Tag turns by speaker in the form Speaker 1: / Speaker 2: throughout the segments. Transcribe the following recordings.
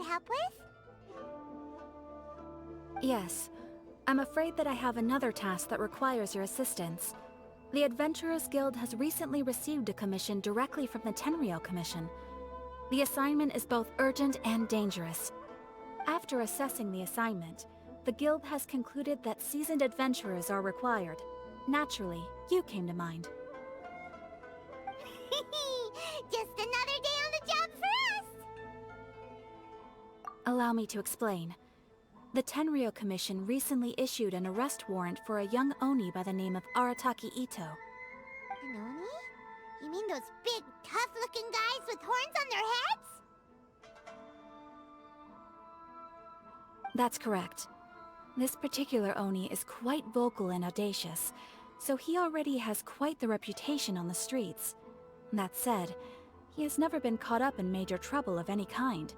Speaker 1: could help with?
Speaker 2: Yes. I'm afraid that I have another task that requires your assistance. The Adventurers Guild has recently received a commission directly from the Tenryou Commission. The assignment is both urgent and dangerous. After assessing the assignment, the Guild has concluded that seasoned adventurers are required. Naturally, you came to mind.
Speaker 1: Just another day on the job for us!
Speaker 2: Allow me to explain. The Tenryou Commission recently issued an arrest warrant for a young Oni by the name of Arataki Itto.
Speaker 1: An Oni? You mean those big, tough-looking guys with horns on their heads?
Speaker 2: That's correct. This particular Oni is quite vocal and audacious, so he already has quite the reputation on the streets. That said, he has never been caught up in major trouble of any kind.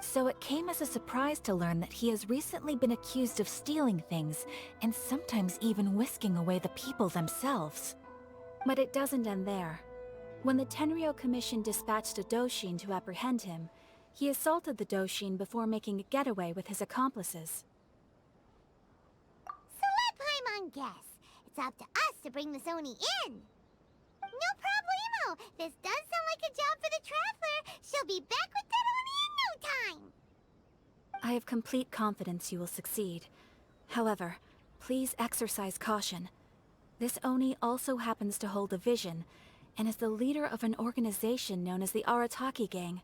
Speaker 2: So it came as a surprise to learn that he has recently been accused of stealing things, and sometimes even whisking away the people themselves. But it doesn't end there. When the Tenryou Commission dispatched a Doshin to apprehend him, he assaulted the Doshin before making a getaway with his accomplices.
Speaker 1: So let Paimon guess. It's up to us to bring this Oni in. No problemo! This does sound like a job for the Traveler. She'll be back with that Oni in no time.
Speaker 2: I have complete confidence you will succeed. However, please exercise caution. This Oni also happens to hold a vision, and is the leader of an organization known as the Arataki Gang.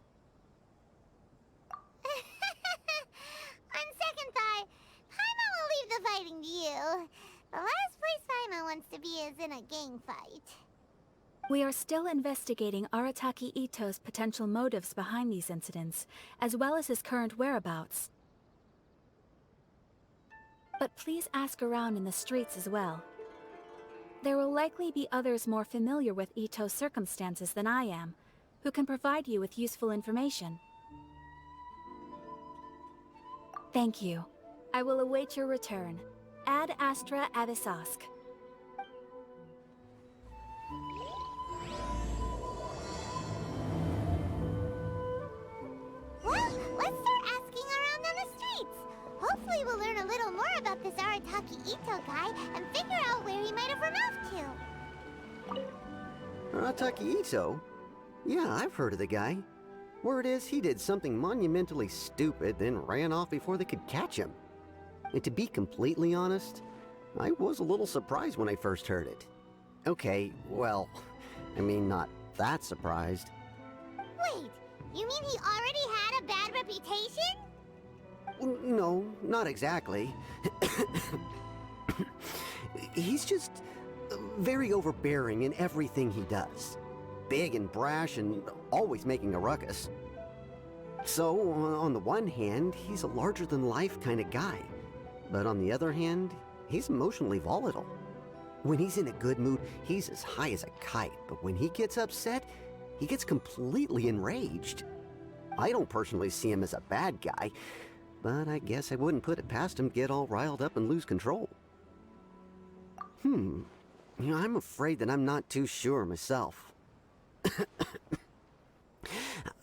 Speaker 1: On second thought, Paimon will leave the fighting to you. The last place Paimon wants to be is in a gang fight.
Speaker 2: We are still investigating Arataki Itto's potential motives behind these incidents, as well as his current whereabouts. But please ask around in the streets as well. There will likely be others more familiar with Itto's circumstances than I am, who can provide you with useful information. Thank you. I will await your return. Ad Astra Avisask.
Speaker 1: Well, let's start asking around on the streets. Hopefully we'll learn a little more about this Arataki Itto guy and figure out where he might have run off to.
Speaker 3: Arataki Itto? Yeah, I've heard of the guy. Word is he did something monumentally stupid, then ran off before they could catch him. And to be completely honest, I was a little surprised when I first heard it. Okay, well, I mean, not that surprised.
Speaker 1: Wait, you mean he already had a bad reputation?
Speaker 3: No, not exactly. He's just very overbearing in everything he does. Big and brash and always making a ruckus. So, on the one hand, he's a larger-than-life kind of guy. But on the other hand, he's emotionally volatile. When he's in a good mood, he's as high as a kite, but when he gets upset, he gets completely enraged. I don't personally see him as a bad guy, but I guess I wouldn't put it past him to get all riled up and lose control. I'm afraid that I'm not too sure myself.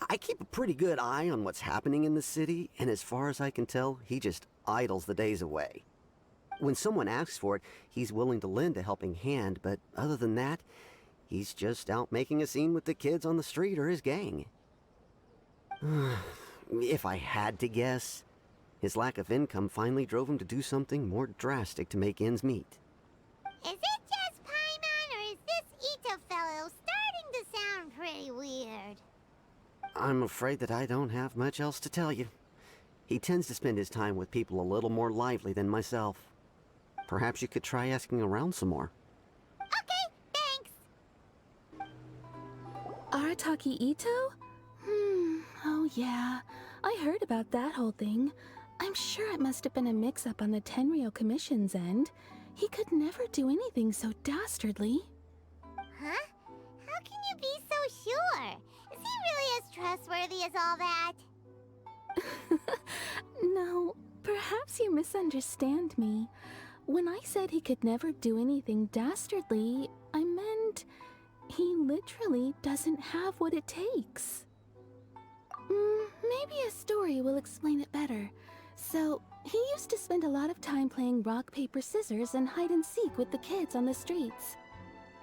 Speaker 3: I keep a pretty good eye on what's happening in the city, and as far as I can tell, he just idles the days away. When someone asks for it, he's willing to lend a helping hand, but other than that, he's just out making a scene with the kids on the street or his gang. If I had to guess, his lack of income finally drove him to do something more drastic to make ends meet.
Speaker 1: Is it just Paimon, or is this Itto fellow starting to sound pretty weird?
Speaker 3: I'm afraid that I don't have much else to tell you. He tends to spend his time with people a little more lively than myself. Perhaps you could try asking around some more.
Speaker 1: Okay, thanks!
Speaker 4: Arataki Itto? Oh yeah. I heard about that whole thing. I'm sure it must have been a mix-up on the Tenryou Commission's end. He could never do anything so dastardly.
Speaker 1: Huh? How can you be so sure? Is he really as trustworthy as all that?
Speaker 4: No, perhaps you misunderstand me. When I said he could never do anything dastardly, I meant he literally doesn't have what it takes. Maybe a story will explain it better. So, he used to spend a lot of time playing rock, paper, scissors and hide and seek with the kids on the streets.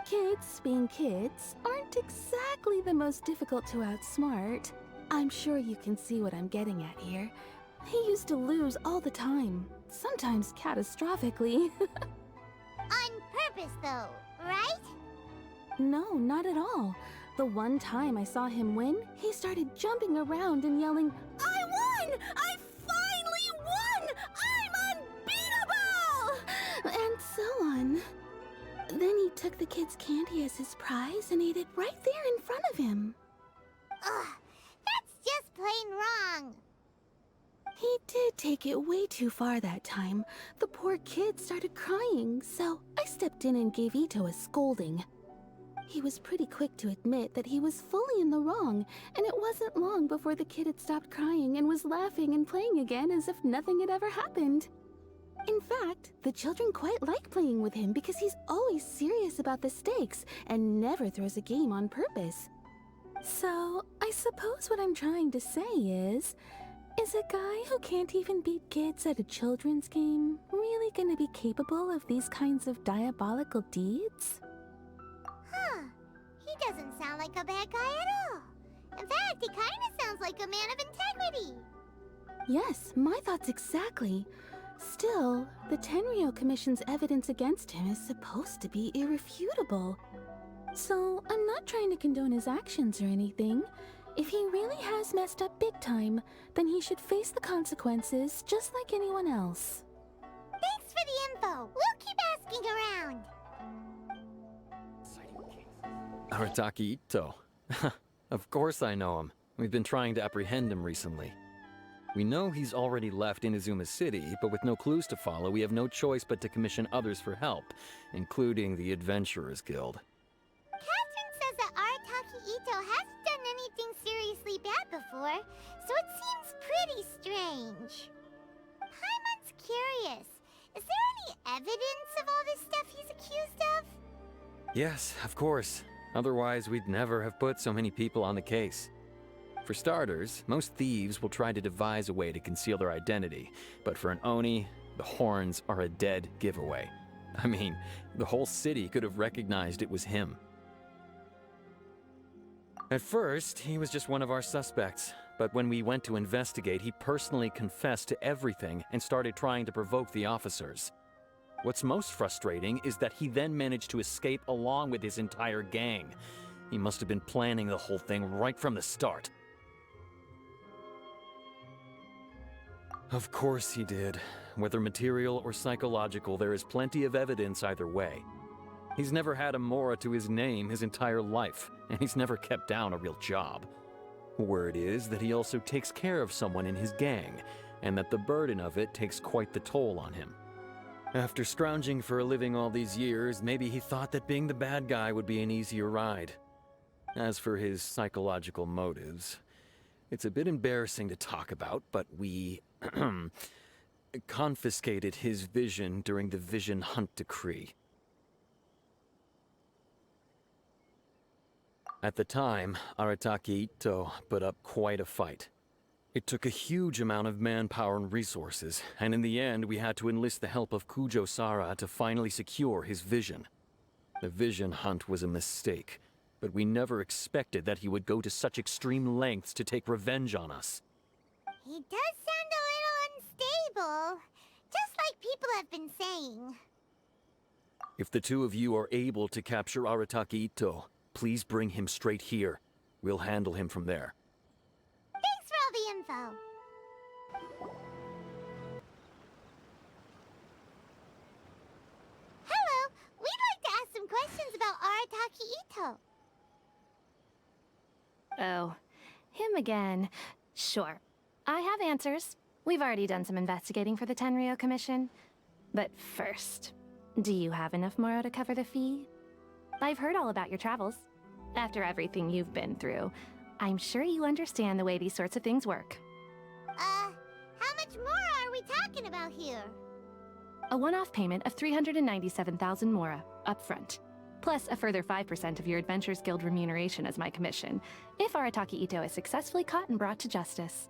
Speaker 4: Kids, being kids, aren't exactly the most difficult to outsmart. I'm sure you can see what I'm getting at here. He used to lose all the time, sometimes catastrophically.
Speaker 1: On purpose, though, right?
Speaker 4: No, not at all. The one time I saw him win, he started jumping around and yelling, "I won! I finally won! I'm unbeatable!" And so on. Then he took the kid's candy as his prize and ate it right there in front of him.
Speaker 1: Ugh, that's just plain wrong.
Speaker 4: He did take it way too far that time. The poor kid started crying, so I stepped in and gave Itto a scolding. He was pretty quick to admit that he was fully in the wrong, and it wasn't long before the kid had stopped crying and was laughing and playing again as if nothing had ever happened. In fact, the children quite like playing with him because he's always serious about the stakes and never throws a game on purpose. So, I suppose what I'm trying to say is a guy who can't even beat kids at a children's game really gonna be capable of these kinds of diabolical deeds?
Speaker 1: Huh. He doesn't sound like a bad guy at all. In fact, he kinda sounds like a man of integrity.
Speaker 4: Yes, my thoughts exactly. Still, the Tenryou Commission's evidence against him is supposed to be irrefutable. So, I'm not trying to condone his actions or anything. If he really has messed up big time, then he should face the consequences just like anyone else.
Speaker 1: Thanks for the info. We'll keep asking around.
Speaker 5: Arataki Itto. Of course I know him. We've been trying to apprehend him recently. We know he's already left Inazuma City, but with no clues to follow, we have no choice but to commission others for help, including the Adventurers Guild.
Speaker 1: Catherine says that Arataki Itto hasn't done anything seriously bad before, so it seems pretty strange. Paimon's curious. Is there any evidence of all this stuff he's accused of?
Speaker 5: Yes, of course. Otherwise, we'd never have put so many people on the case. For starters, most thieves will try to devise a way to conceal their identity, but for an Oni, the horns are a dead giveaway. I mean, the whole city could have recognized it was him. At first, he was just one of our suspects, but when we went to investigate, he personally confessed to everything and started trying to provoke the officers. What's most frustrating is that he then managed to escape along with his entire gang. He must have been planning the whole thing right from the start. Of course he did. Whether material or psychological, there is plenty of evidence either way. He's never had a Mora to his name his entire life, and he's never kept down a real job. Word is that he also takes care of someone in his gang, and that the burden of it takes quite the toll on him. After scrounging for a living all these years, maybe he thought that being the bad guy would be an easier ride. As for his psychological motives, it's a bit embarrassing to talk about, but we confiscated his vision during the Vision Hunt Decree. At the time, Arataki Itto put up quite a fight. It took a huge amount of manpower and resources, and in the end we had to enlist the help of Kujo-Sara to finally secure his vision. The Vision Hunt was a mistake, but we never expected that he would go to such extreme lengths to take revenge on us.
Speaker 1: He does sound a little unstable, just like people have been saying.
Speaker 5: If the two of you are able to capture Arataki Itto, please bring him straight here. We'll handle him from there.
Speaker 1: Thanks for all the info. Hello, we'd like to ask some questions about Arataki Itto.
Speaker 6: Oh, him again. Sure. I have answers. We've already done some investigating for the Tenryou Commission. But first, do you have enough Moro to cover the fee? I've heard all about your travels. After everything you've been through, I'm sure you understand the way these sorts of things work.
Speaker 1: How much more are we talking about here?
Speaker 6: A one-off payment of 397,000 Mora, upfront. Plus a further 5% of your Adventurers Guild remuneration as my commission, if Arataki Itto is successfully caught and brought to justice.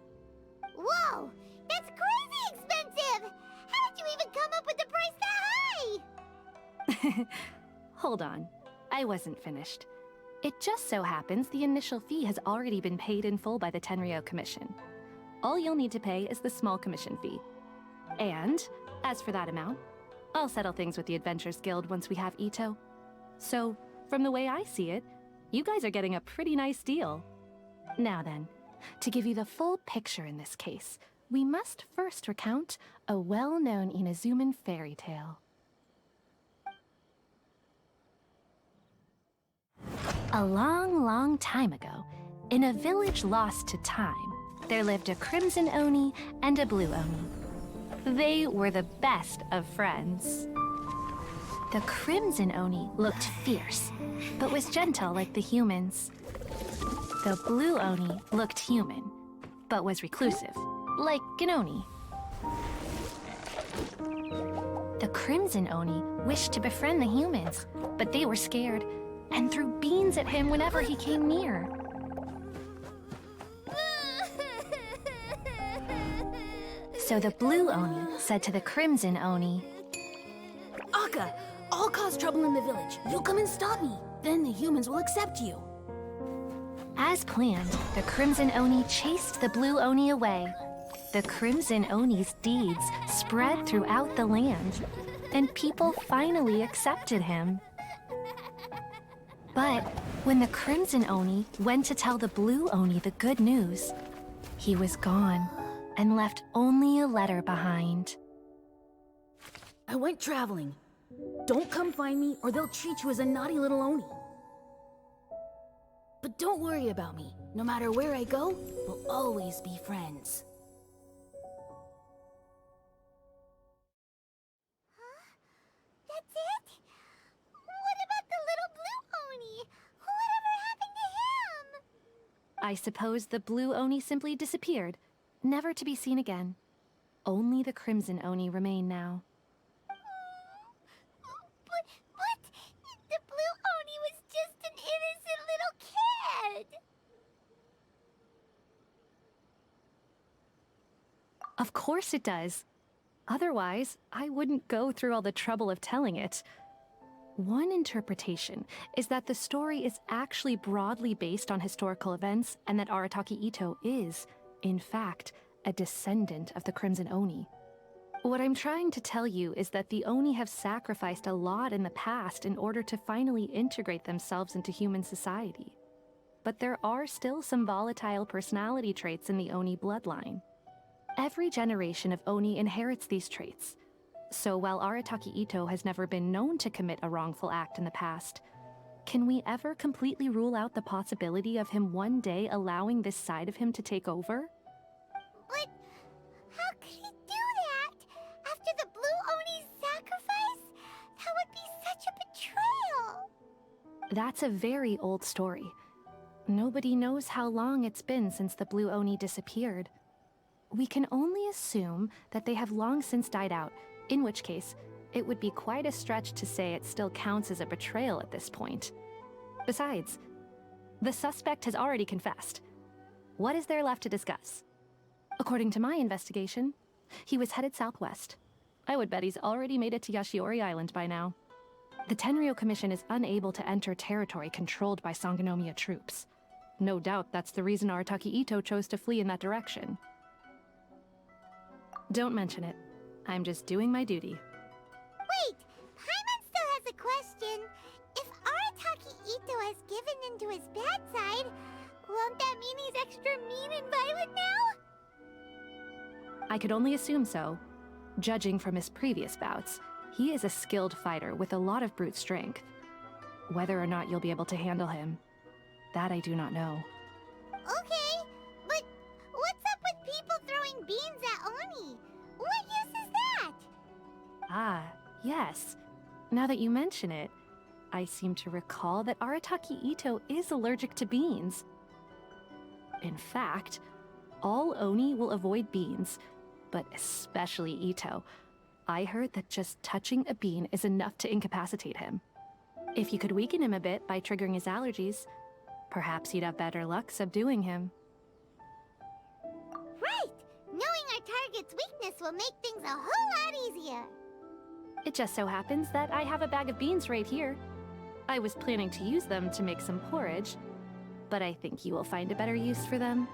Speaker 1: Whoa! That's crazy expensive! How did you even come up with the price that high?
Speaker 6: Hold on. I wasn't finished. It just so happens the initial fee has already been paid in full by the Tenryou Commission. All you'll need to pay is the small commission fee. And, as for that amount, I'll settle things with the Adventurers Guild once we have Itto. So, from the way I see it, you guys are getting a pretty nice deal. Now then, to give you the full picture in this case, we must first recount a well-known Inazuman fairy tale. A long, long time ago, in a village lost to time, there lived a crimson Oni and a blue Oni. They were the best of friends. The crimson Oni looked fierce, but was gentle like the humans. The blue Oni looked human, but was reclusive, like an Oni. The crimson Oni wished to befriend the humans, but they were scared and threw beans at him whenever he came near. So the blue Oni said to the crimson Oni,
Speaker 4: Akka, I'll cause trouble in the village. You come and stop me. Then the humans will accept you.
Speaker 6: As planned, the crimson Oni chased the blue Oni away. The crimson Oni's deeds spread throughout the land, and people finally accepted him. But when the crimson Oni went to tell the blue Oni the good news, he was gone and left only a letter behind.
Speaker 4: I went traveling. Don't come find me or they'll treat you as a naughty little Oni. But don't worry about me. No matter where I go, we'll always be friends.
Speaker 1: That's it? What about the little blue Oni? Whatever happened to him?
Speaker 6: I suppose the blue Oni simply disappeared, never to be seen again. Only the crimson Oni remain now.
Speaker 1: But the blue Oni was just an innocent little kid.
Speaker 6: Of course it does. Otherwise, I wouldn't go through all the trouble of telling it. One interpretation is that the story is actually broadly based on historical events and that Arataki Itto is, in fact, a descendant of the Crimson Oni. What I'm trying to tell you is that the Oni have sacrificed a lot in the past in order to finally integrate themselves into human society. But there are still some volatile personality traits in the Oni bloodline. Every generation of Oni inherits these traits. So while Arataki Itto has never been known to commit a wrongful act in the past, can we ever completely rule out the possibility of him one day allowing this side of him to take over?
Speaker 1: But how could he do that? After the blue Oni's sacrifice? That would be such a betrayal.
Speaker 6: That's a very old story. Nobody knows how long it's been since the blue Oni disappeared. We can only assume that they have long since died out, in which case, it would be quite a stretch to say it still counts as a betrayal at this point. Besides, the suspect has already confessed. What is there left to discuss? According to my investigation, he was headed southwest. I would bet he's already made it to Yashiori Island by now. The Tenryou Commission is unable to enter territory controlled by Sangonomiya troops. No doubt that's the reason Arataki Itto chose to flee in that direction. Don't mention it. I'm just doing my duty.
Speaker 1: Wait, Paimon still has a question. If Arataki Itto has given into his bad side, won't that mean he's extra mean and violent now?
Speaker 6: I could only assume so. Judging from his previous bouts, he is a skilled fighter with a lot of brute strength. Whether or not you'll be able to handle him, that I do not know.
Speaker 1: Okay, but what's up with people throwing beans at Oni? What use is that?
Speaker 6: Ah, yes. Now that you mention it, I seem to recall that Arataki Itto is allergic to beans. In fact, all Oni will avoid beans, but especially Itto. I heard that just touching a bean is enough to incapacitate him. If you could weaken him a bit by triggering his allergies, perhaps you'd have better luck subduing him.
Speaker 1: Right! target's weakness will make things a whole lot easier.
Speaker 6: It just so happens that I have a bag of beans right here. I was planning to use them to make some porridge, but I think you will find a better use for them.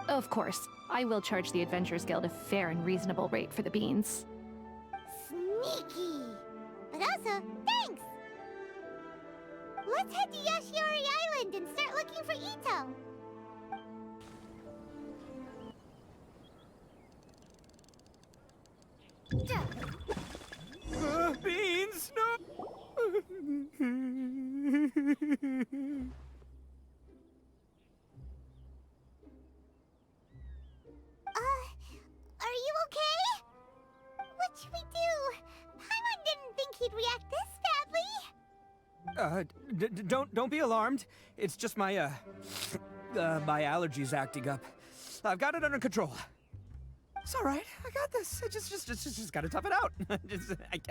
Speaker 6: Of course, I will charge the Adventurers Guild a fair and reasonable rate for the beans.
Speaker 1: Sneaky! But also, thanks! Let's head to Yashiori Island and start looking for Itto.
Speaker 7: Beans! No!
Speaker 1: Are you okay? What should we do? Paimon didn't think he'd react this badly.
Speaker 7: Don't be alarmed. It's just my, my allergies acting up. I've got it under control. It's all right. I got this. I just gotta tough it out.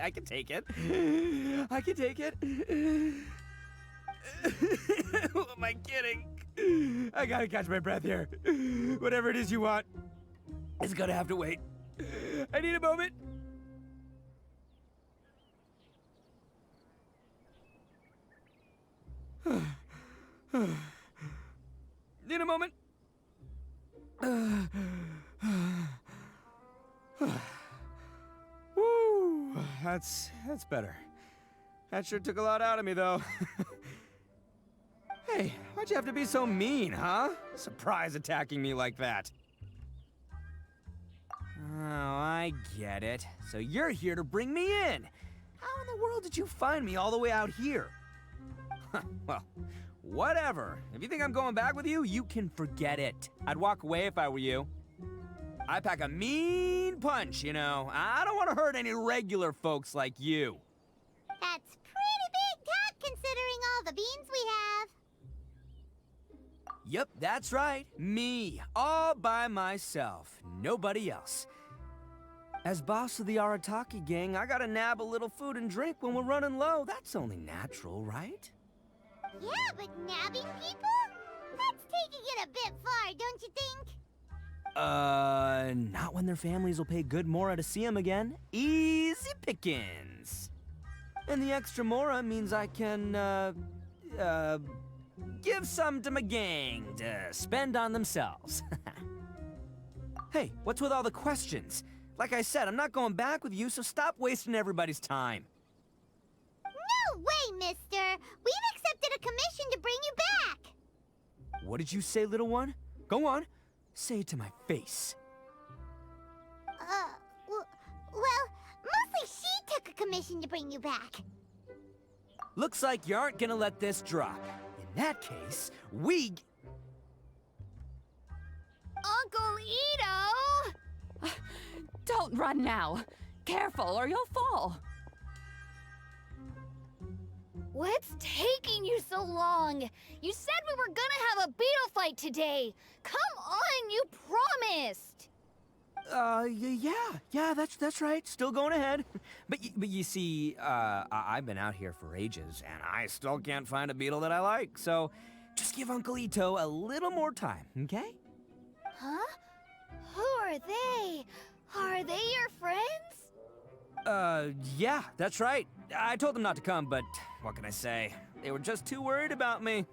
Speaker 7: I can take it. I can take it. Who am I kidding? I gotta catch my breath here. Whatever it is you want, it's gonna have to wait. I need a moment. Need a moment. Woo, that's better. That sure took a lot out of me, though. Hey, why'd you have to be so mean, huh? Surprise attacking me like that. Oh, I get it. So you're here to bring me in. How in the world did you find me all the way out here? Well, whatever. If you think I'm going back with you, you can forget it. I'd walk away if I were you. I pack a mean punch, you know. I don't want to hurt any regular folks like you.
Speaker 1: That's pretty big talk considering all the beans we have.
Speaker 7: Yep, that's right. Me, all by myself. Nobody else. As boss of the Arataki gang, I gotta nab a little food and drink when we're running low. That's only natural, right?
Speaker 1: Yeah, but nabbing people? That's taking it a bit far, don't you think?
Speaker 7: Not when their families will pay good mora to see them again. Easy pickings. And the extra mora means I can, give some to my gang to spend on themselves. Hey, what's with all the questions? Like I said, I'm not going back with you, so stop wasting everybody's time.
Speaker 1: No way, mister! We've accepted a commission to bring you back!
Speaker 7: What did you say, little one? Go on. Say it to my face.
Speaker 1: Well, mostly she took a commission to bring you back.
Speaker 7: Looks like you aren't gonna let this drop. In that case,
Speaker 1: Uncle Itto!
Speaker 2: Don't run now. Careful or you'll fall.
Speaker 8: What's taking you so long? You said we were gonna have a beetle fight today. Come on, you promised.
Speaker 7: Yeah, that's right. Still going ahead. But you see, I've been out here for ages, and I still can't find a beetle that I like. So, just give Uncle Itto a little more time, okay?
Speaker 8: Huh? Who are they? Are they your friends?
Speaker 7: Yeah, that's right. I told them not to come, but what can I say? They were just too worried about me.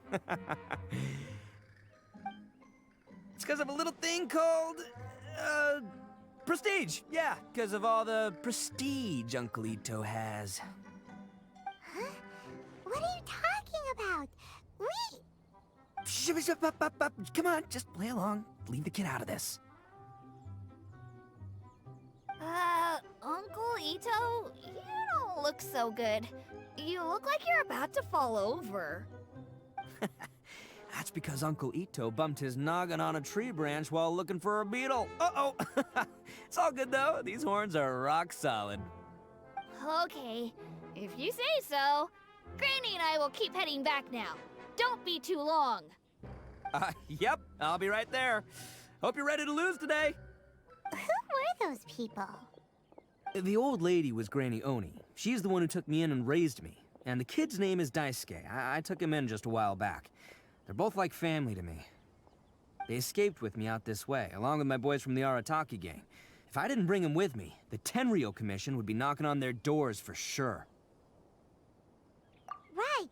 Speaker 7: It's because of a little thing called, prestige. Yeah, because of all the prestige Uncle Itto has.
Speaker 1: Huh? What are you talking about?
Speaker 7: Come on, just play along. Leave the kid out of this.
Speaker 8: Uncle Itto, you don't look so good. You look like you're about to fall over.
Speaker 7: That's because Uncle Itto bumped his noggin on a tree branch while looking for a beetle. Uh-oh. It's all good, though. These horns are rock solid.
Speaker 8: Okay, if you say so. Granny and I will keep heading back now. Don't be too long.
Speaker 7: Yep, I'll be right there. Hope you're ready to lose today.
Speaker 1: Who were those people?
Speaker 7: The old lady was Granny Oni. She's the one who took me in and raised me. And the kid's name is Daisuke. I took him in just a while back. They're both like family to me. They escaped with me out this way, along with my boys from the Arataki gang. If I didn't bring him with me, the Tenryou Commission would be knocking on their doors for sure.
Speaker 1: Right.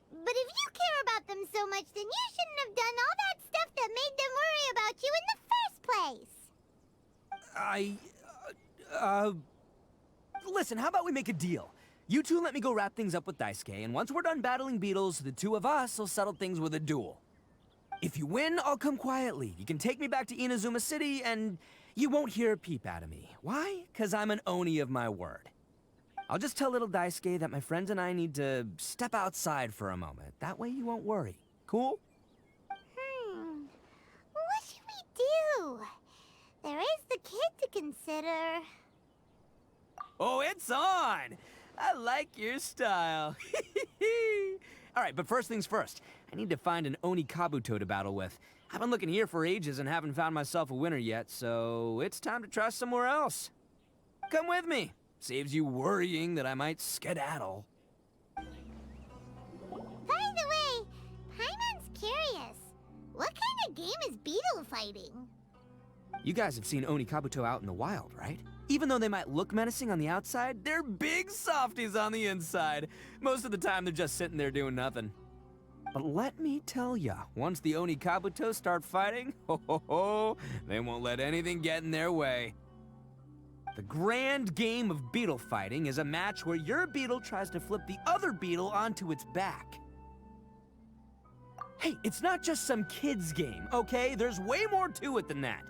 Speaker 1: But if you care about them so much, then you shouldn't have done all that stuff that made them worry about you in the first place.
Speaker 7: Listen, how about we make a deal? You two let me go wrap things up with Daisuke, and once we're done battling beetles, the two of us will settle things with a duel. If you win, I'll come quietly. You can take me back to Inazuma City, and you won't hear a peep out of me. Why? 'Cause I'm an Oni of my word. I'll just tell little Daisuke that my friends and I need to step outside for a moment. That way you won't worry. Cool?
Speaker 1: What should we do? There is the kid to consider.
Speaker 7: Oh, it's on! I like your style. Alright, but first things first. I need to find an Oni Kabuto to battle with. I've been looking here for ages and haven't found myself a winner yet, so it's time to try somewhere else. Come with me. Saves you worrying that I might skedaddle.
Speaker 1: By the way, Paimon's curious. What kind of game is beetle fighting?
Speaker 7: You guys have seen Oni Kabuto out in the wild, right? Even though they might look menacing on the outside, they're big softies on the inside. Most of the time, they're just sitting there doing nothing. But let me tell ya, once the Oni Kabuto start fighting, they won't let anything get in their way. The grand game of beetle fighting is a match where your beetle tries to flip the other beetle onto its back. Hey, it's not just some kid's game, okay? There's way more to it than that.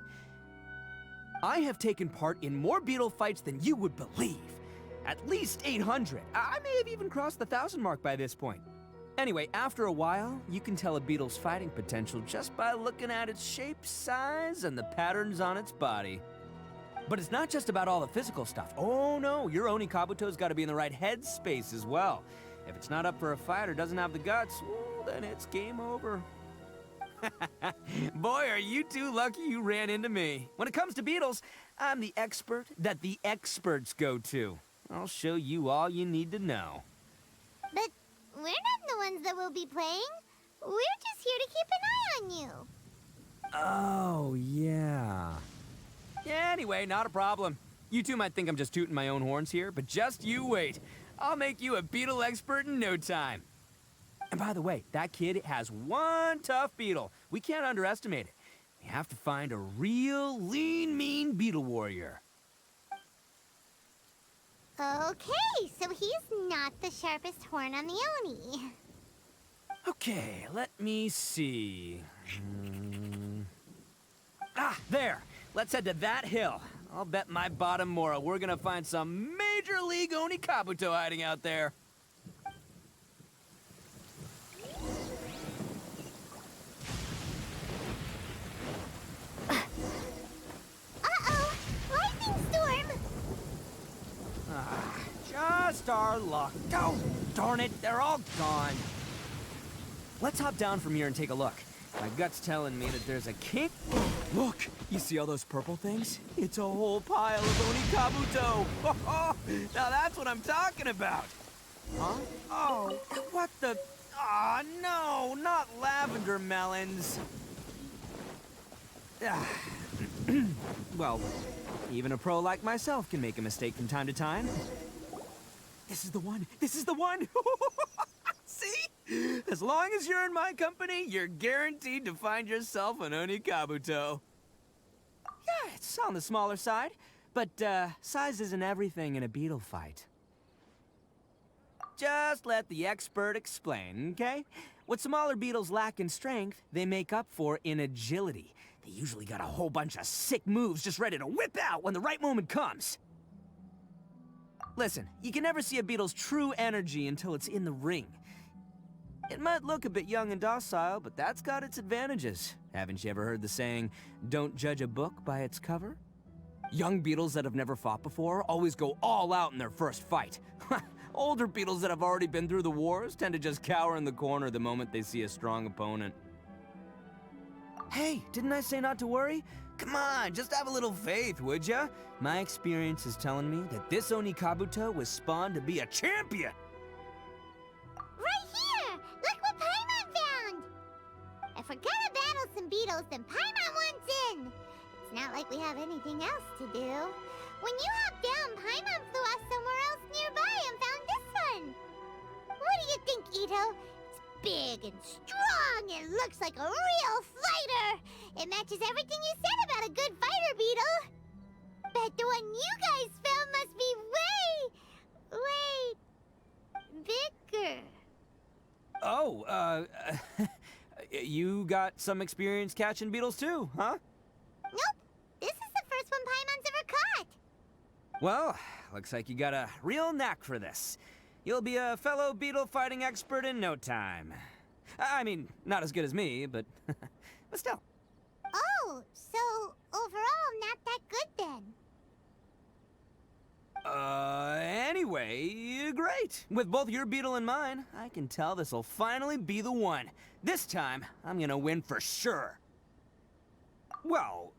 Speaker 7: I have taken part in more beetle fights than you would believe. At least 800. I may have even crossed the 1,000 mark by this point. Anyway, after a while, you can tell a beetle's fighting potential just by looking at its shape, size, and the patterns on its body. But it's not just about all the physical stuff. Oh no, your Oni Kabuto's gotta be in the right headspace as well. If it's not up for a fight or doesn't have the guts, well, then it's game over. Boy, are you two lucky you ran into me. When it comes to beetles, I'm the expert that the experts go to. I'll show you all you need to know.
Speaker 1: But we're not the ones that will be playing. We're just here to keep an eye on you.
Speaker 7: Oh, yeah. Anyway, not a problem. You two might think I'm just tooting my own horns here, but just you wait. I'll make you a beetle expert in no time. And by the way, that kid has one tough beetle. We can't underestimate it. We have to find a real lean, mean beetle warrior.
Speaker 1: Okay, so he's not the sharpest horn on the Oni.
Speaker 7: Okay, let me see. Ah, there. Let's head to that hill. I'll bet my bottom Mora we're gonna find some major league Oni Kabuto hiding out there.
Speaker 1: Uh-oh! Lightning storm!
Speaker 7: Just our luck. Oh, darn it, they're all gone. Let's hop down from here and take a look. My gut's telling me that there's a kink. Look, you see all those purple things? It's a whole pile of Oni Kabuto. Now that's what I'm talking about. Huh? Oh, what the? Ah, no, not lavender melons. Well, even a pro like myself can make a mistake from time to time. This is the one. This is the one. See? As long as you're in my company, you're guaranteed to find yourself an Oni Kabuto. Yeah, it's on the smaller side, but size isn't everything in a beetle fight. Just let the expert explain, okay? What smaller beetles lack in strength, they make up for in agility. They usually got a whole bunch of sick moves just ready to whip out when the right moment comes. Listen, you can never see a beetle's true energy until it's in the ring. It might look a bit young and docile, but that's got its advantages. Haven't you ever heard the saying, don't judge a book by its cover? Young beetles that have never fought before always go all out in their first fight. Older beetles that have already been through the wars tend to just cower in the corner the moment they see a strong opponent. Hey, didn't I say not to worry? Come on, just have a little faith, would ya? My experience is telling me that this Oni Kabuto was spawned to be a champion!
Speaker 1: Right here! Look what Paimon found! If we're gonna battle some beetles, then Paimon wants in! It's not not like we have anything else to do. When you hopped down, Paimon flew off somewhere else nearby and found this one. What do you think, Itto? It's big and strong and looks like a real fighter. It matches everything you said about a good fighter beetle. Bet the one you guys found must be way bigger.
Speaker 7: Oh, you got some experience catching beetles too, huh?
Speaker 1: Nope. This is the first one Paimon's ever caught.
Speaker 7: Well, looks like you got a real knack for this. You'll be a fellow beetle fighting expert in no time. I mean, not as good as me, but but still.
Speaker 1: Oh, so overall not that good then.
Speaker 7: Anyway, great. With both your beetle and mine, I can tell this'll finally be the one. This time, I'm gonna win for sure. Well,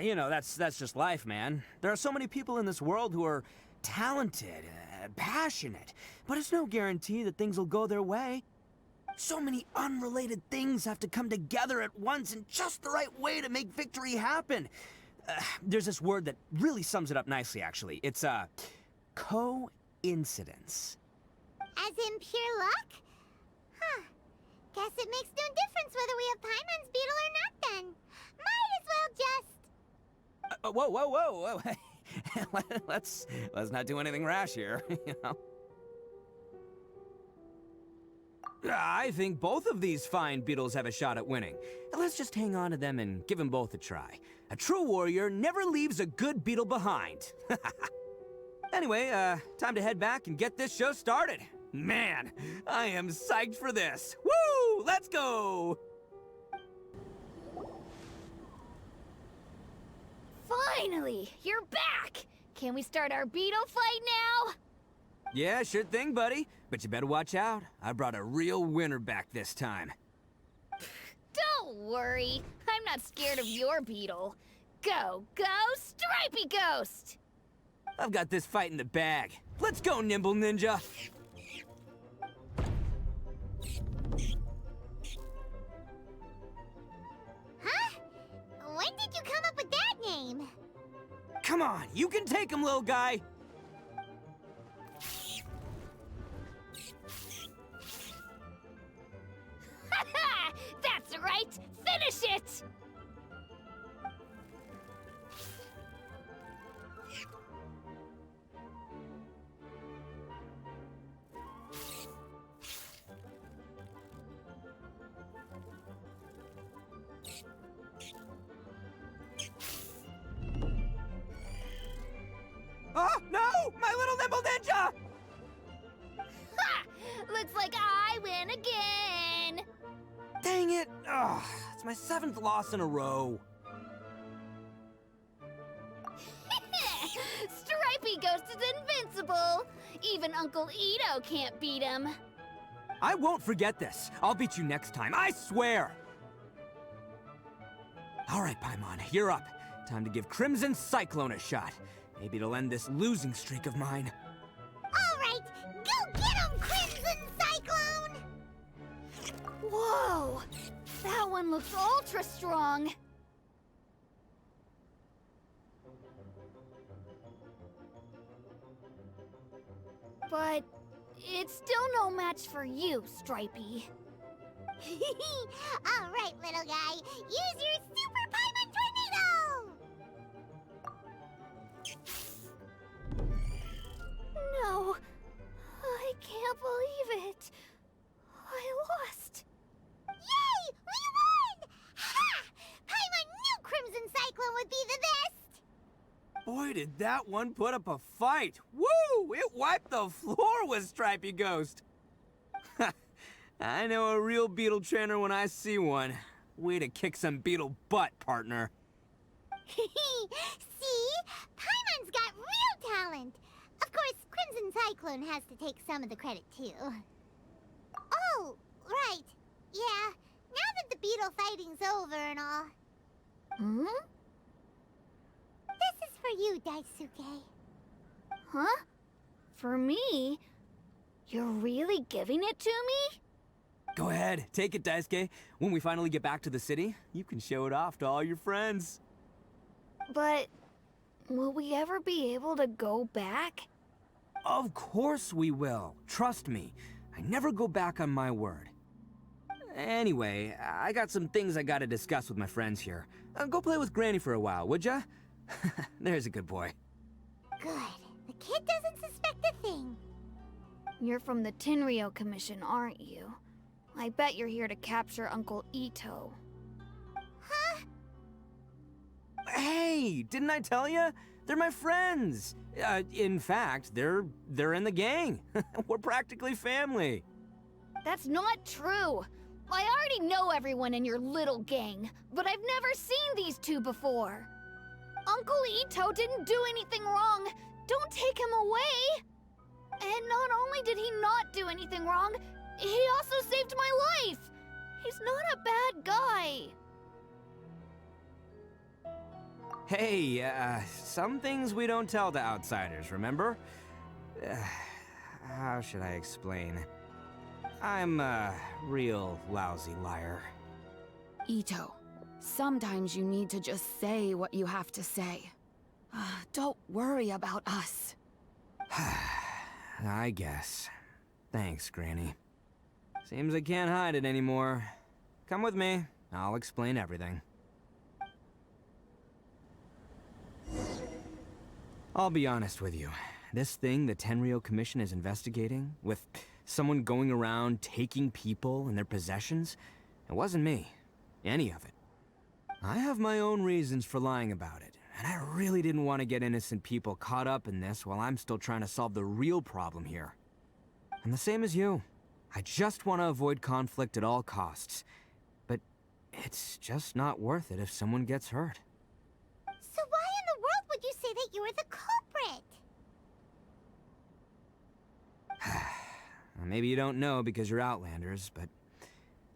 Speaker 7: you know, that's just life, man. There are so many people in this world who are talented, passionate, but it's no guarantee that things will go their way. So many unrelated things have to come together at once in just the right way to make victory happen. There's this word that really sums it up nicely, actually. It's, coincidence.
Speaker 1: As in pure luck? Huh. Guess it makes no difference whether we have Paimon's beetle or not then. Might as well just...
Speaker 7: Whoa. let's not do anything rash here, you know? I think both of these fine beetles have a shot at winning. Let's just hang on to them and give them both a try. A true warrior never leaves a good beetle behind. Anyway, time to head back and get this show started. Man, I am psyched for this. Woo! Let's go!
Speaker 8: Finally, you're back! Can we start our beetle fight now?
Speaker 7: Yeah, sure thing, buddy. But you better watch out. I brought a real winner back this time.
Speaker 8: Don't worry. I'm not scared of your beetle. Go, Stripey Ghost!
Speaker 7: I've got this fight in the bag. Let's go, Nimble Ninja!
Speaker 1: Huh? When did you come up with that name?
Speaker 7: Come on, you can take him, little guy!
Speaker 8: That's right! Finish it!
Speaker 7: Oh, no! My little Nimble Ninja!
Speaker 8: Ha! Looks like I win again!
Speaker 7: Dang it! Ugh, it's my 7th loss in a row.
Speaker 8: Stripey Ghost is invincible! Even Uncle Itto can't beat him.
Speaker 7: I won't forget this. I'll beat you next time, I swear! Alright, Paimon, you're up. Time to give Crimson Cyclone a shot. Maybe it'll end this losing streak of mine.
Speaker 1: Alright, go get him, Crimson Cyclone!
Speaker 8: Whoa! That one looks ultra strong! But it's still no match for you, Stripey.
Speaker 1: Alright, little guy, use your Super Paimon Tornado!
Speaker 8: No, I can't believe it. I lost.
Speaker 1: Yay! We won! Ha! Paimon knew Crimson Cyclone would be the best!
Speaker 7: Boy, did that one put up a fight! Woo! It wiped the floor with Stripey Ghost! I know a real beetle trainer when I see one. Way to kick some beetle butt, partner.
Speaker 1: See? Paimon's got real talent! Of course, Crimson Cyclone has to take some of the credit, too. Oh, right. Yeah, now that the beetle fighting's over and all.
Speaker 8: Hmm?
Speaker 1: This is for you, Daisuke.
Speaker 8: Huh? For me? You're really giving it to me?
Speaker 7: Go ahead, take it, Daisuke. When we finally get back to the city, you can show it off to all your friends.
Speaker 8: But will we ever be able to go back?
Speaker 7: Of course we will. Trust me. I never go back on my word. Anyway, I got some things I gotta discuss with my friends here. Go play with Granny for a while, would ya? There's a good boy.
Speaker 1: Good. The kid doesn't suspect a thing.
Speaker 8: You're from the Tenryou Commission, aren't you? I bet you're here to capture Uncle Itto.
Speaker 1: Huh?
Speaker 7: Hey, didn't I tell ya? They're my friends. In fact, they're in the gang. We're practically family.
Speaker 8: That's not true. I already know everyone in your little gang, but I've never seen these two before. Uncle Itto didn't do anything wrong. Don't take him away. And not only did he not do anything wrong, he also saved my life. He's not a bad guy.
Speaker 7: Hey, some things we don't tell to outsiders, remember? How should I explain? I'm a real lousy liar.
Speaker 4: Itto, sometimes you need to just say what you have to say. Don't worry about us.
Speaker 7: I guess. Thanks, Granny. Seems I can't hide it anymore. Come with me. I'll explain everything. I'll be honest with you. This thing the Tenryou Commission is investigating, with someone going around taking people and their possessions, it wasn't me. Any of it. I have my own reasons for lying about it, and I really didn't want to get innocent people caught up in this while I'm still trying to solve the real problem here. And the same as you. I just want to avoid conflict at all costs. But it's just not worth it if someone gets hurt.
Speaker 1: So why in the world would you say that you were the culprit?
Speaker 7: Maybe you don't know because you're Outlanders, but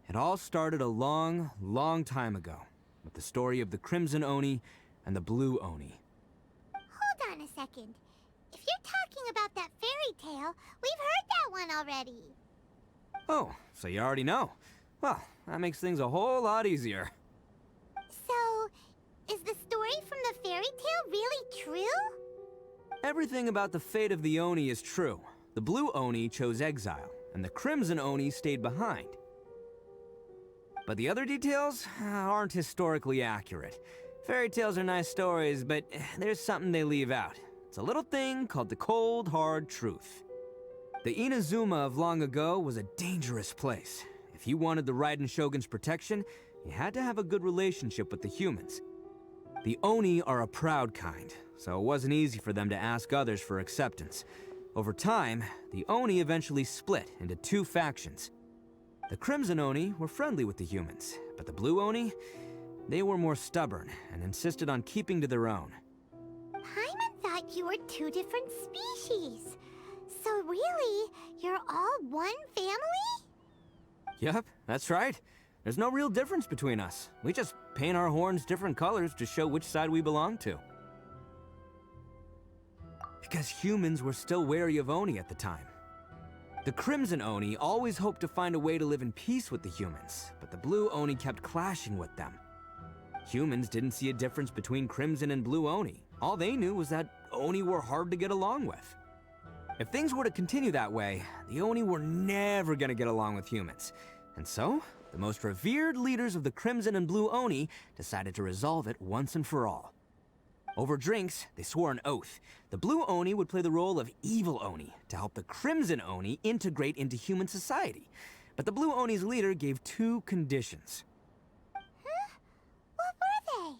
Speaker 7: it all started a long, long time ago with the story of the Crimson Oni and the Blue Oni.
Speaker 1: Hold on a second. If you're talking about that fairy tale, we've heard that one already.
Speaker 7: Oh, so you already know. Well, that makes things a whole lot easier.
Speaker 1: So, is the story from the fairy tale really true?
Speaker 7: Everything about the fate of the Oni is true. The Blue Oni chose exile, and the Crimson Oni stayed behind. But the other details aren't historically accurate. Fairy tales are nice stories, but there's something they leave out. It's a little thing called the cold, hard truth. The Inazuma of long ago was a dangerous place. If you wanted the Raiden Shogun's protection, you had to have a good relationship with the humans. The Oni are a proud kind, so it wasn't easy for them to ask others for acceptance. Over time, the Oni eventually split into two factions. The Crimson Oni were friendly with the humans, but the Blue Oni, they were more stubborn and insisted on keeping to their own.
Speaker 1: Paimon thought you were two different species. So really, you're all one family?
Speaker 7: Yep, that's right. There's no real difference between us. We just paint our horns different colors to show which side we belong to. Because humans were still wary of Oni at the time. The Crimson Oni always hoped to find a way to live in peace with the humans, but the Blue Oni kept clashing with them. Humans didn't see a difference between Crimson and Blue Oni. All they knew was that Oni were hard to get along with. If things were to continue that way, the Oni were never gonna get along with humans. And so, the most revered leaders of the Crimson and Blue Oni decided to resolve it once and for all. Over drinks, they swore an oath. The Blue Oni would play the role of evil Oni to help the Crimson Oni integrate into human society. But the Blue Oni's leader gave two conditions.
Speaker 1: Huh? What were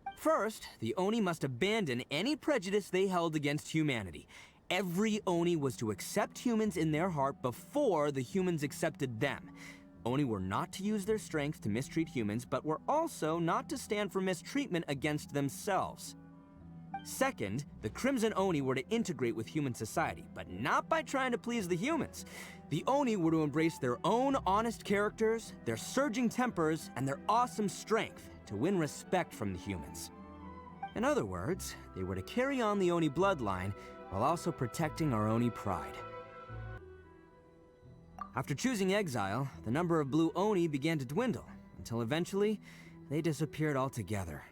Speaker 1: they?
Speaker 7: First, the Oni must abandon any prejudice they held against humanity. Every Oni was to accept humans in their heart before the humans accepted them. Oni were not to use their strength to mistreat humans, but were also not to stand for mistreatment against themselves. Second, the Crimson Oni were to integrate with human society, but not by trying to please the humans. The Oni were to embrace their own honest characters, their surging tempers, and their awesome strength to win respect from the humans. In other words, they were to carry on the Oni bloodline while also protecting our Oni pride. After choosing exile, the number of Blue Oni began to dwindle, until eventually, they disappeared altogether.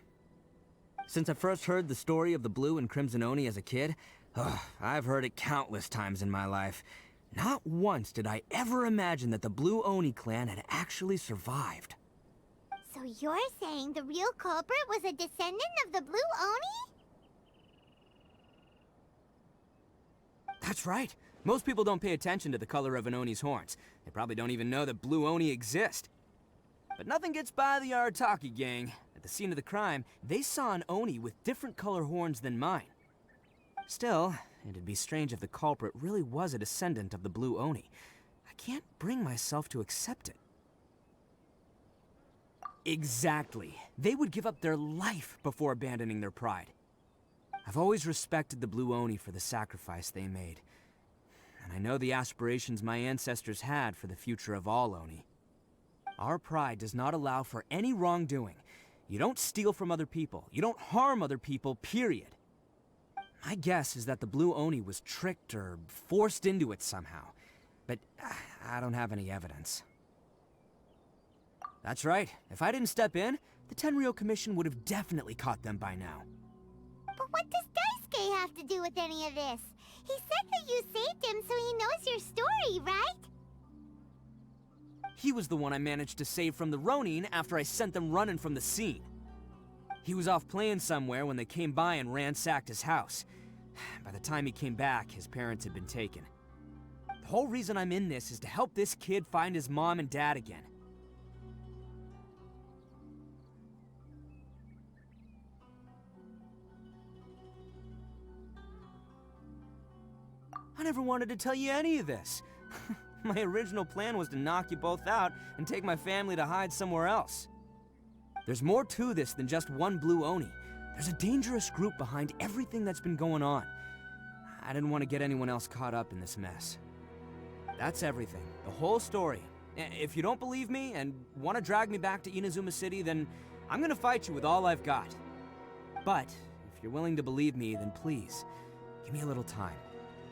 Speaker 7: Since I first heard the story of the Blue and Crimson Oni as a kid, I've heard it countless times in my life. Not once did I ever imagine that the Blue Oni clan had actually survived.
Speaker 1: So you're saying the real culprit was a descendant of the Blue Oni?
Speaker 7: That's right. Most people don't pay attention to the color of an Oni's horns. They probably don't even know that Blue Oni exist. But nothing gets by the Arataki gang. At the scene of the crime, they saw an Oni with different color horns than mine. Still, it'd be strange if the culprit really was a descendant of the Blue Oni. I can't bring myself to accept it. Exactly. They would give up their life before abandoning their pride. I've always respected the Blue Oni for the sacrifice they made. And I know the aspirations my ancestors had for the future of all Oni. Our pride does not allow for any wrongdoing. You don't steal from other people. You don't harm other people, period. My guess is that the Blue Oni was tricked or forced into it somehow. But I don't have any evidence. That's right. If I didn't step in, the Tenryou Commission would have definitely caught them by now.
Speaker 1: But what does Daisuke have to do with any of this? He said that you saved him so he knows your story, right?
Speaker 7: He was the one I managed to save from the Ronin after I sent them running from the scene. He was off playing somewhere when they came by and ransacked his house. By the time he came back, his parents had been taken. The whole reason I'm in this is to help this kid find his mom and dad again. I never wanted to tell you any of this. My original plan was to knock you both out and take my family to hide somewhere else. There's more to this than just one Blue Oni. There's a dangerous group behind everything that's been going on. I didn't want to get anyone else caught up in this mess. That's everything. The whole story. If you don't believe me and want to drag me back to Inazuma City, then I'm gonna fight you with all I've got. But if you're willing to believe me, then please, give me a little time.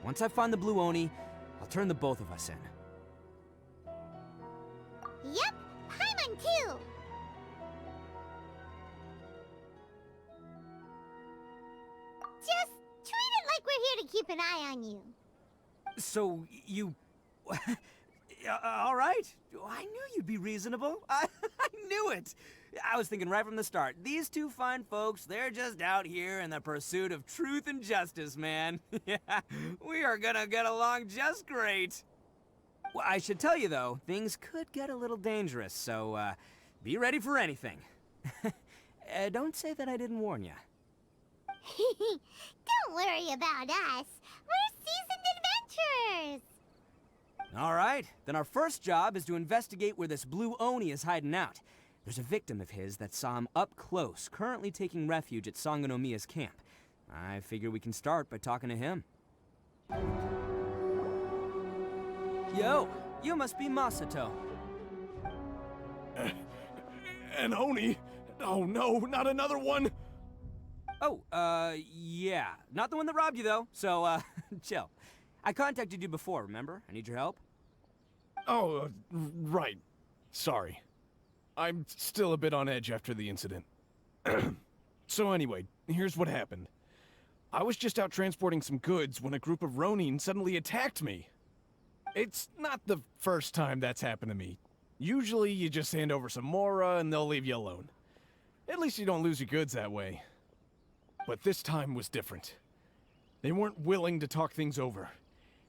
Speaker 7: Once I find the Blue Oni, I'll turn the both of us in.
Speaker 1: Yep, Paimon too! Just treat it like we're here to keep an eye on you.
Speaker 7: So, you... all right. I knew you'd be reasonable. I knew it. I was thinking right from the start, these two fine folks, they're just out here in the pursuit of truth and justice, man. Yeah, we are gonna get along just great. Well, I should tell you, though, things could get a little dangerous, so, be ready for anything. Don't say that I didn't warn you.
Speaker 1: Don't worry about us. We're seasoned adventurers.
Speaker 7: All right, then our first job is to investigate where this Blue Oni is hiding out. There's a victim of his that saw him up close, currently taking refuge at Sangonomiya's camp. I figure we can start by talking to him. Yo, you must be Masato.
Speaker 9: An Oni? Oh no, not another one!
Speaker 7: Oh, yeah. Not the one that robbed you, though, so, chill. I contacted you before, remember? I need your help.
Speaker 9: Oh, right. Sorry. I'm still a bit on edge after the incident. So anyway, here's what happened. I was just out transporting some goods when a group of Ronin suddenly attacked me. It's not the first time that's happened to me. Usually you just hand over some Mora and they'll leave you alone. At least you don't lose your goods that way. But this time was different. They weren't willing to talk things over.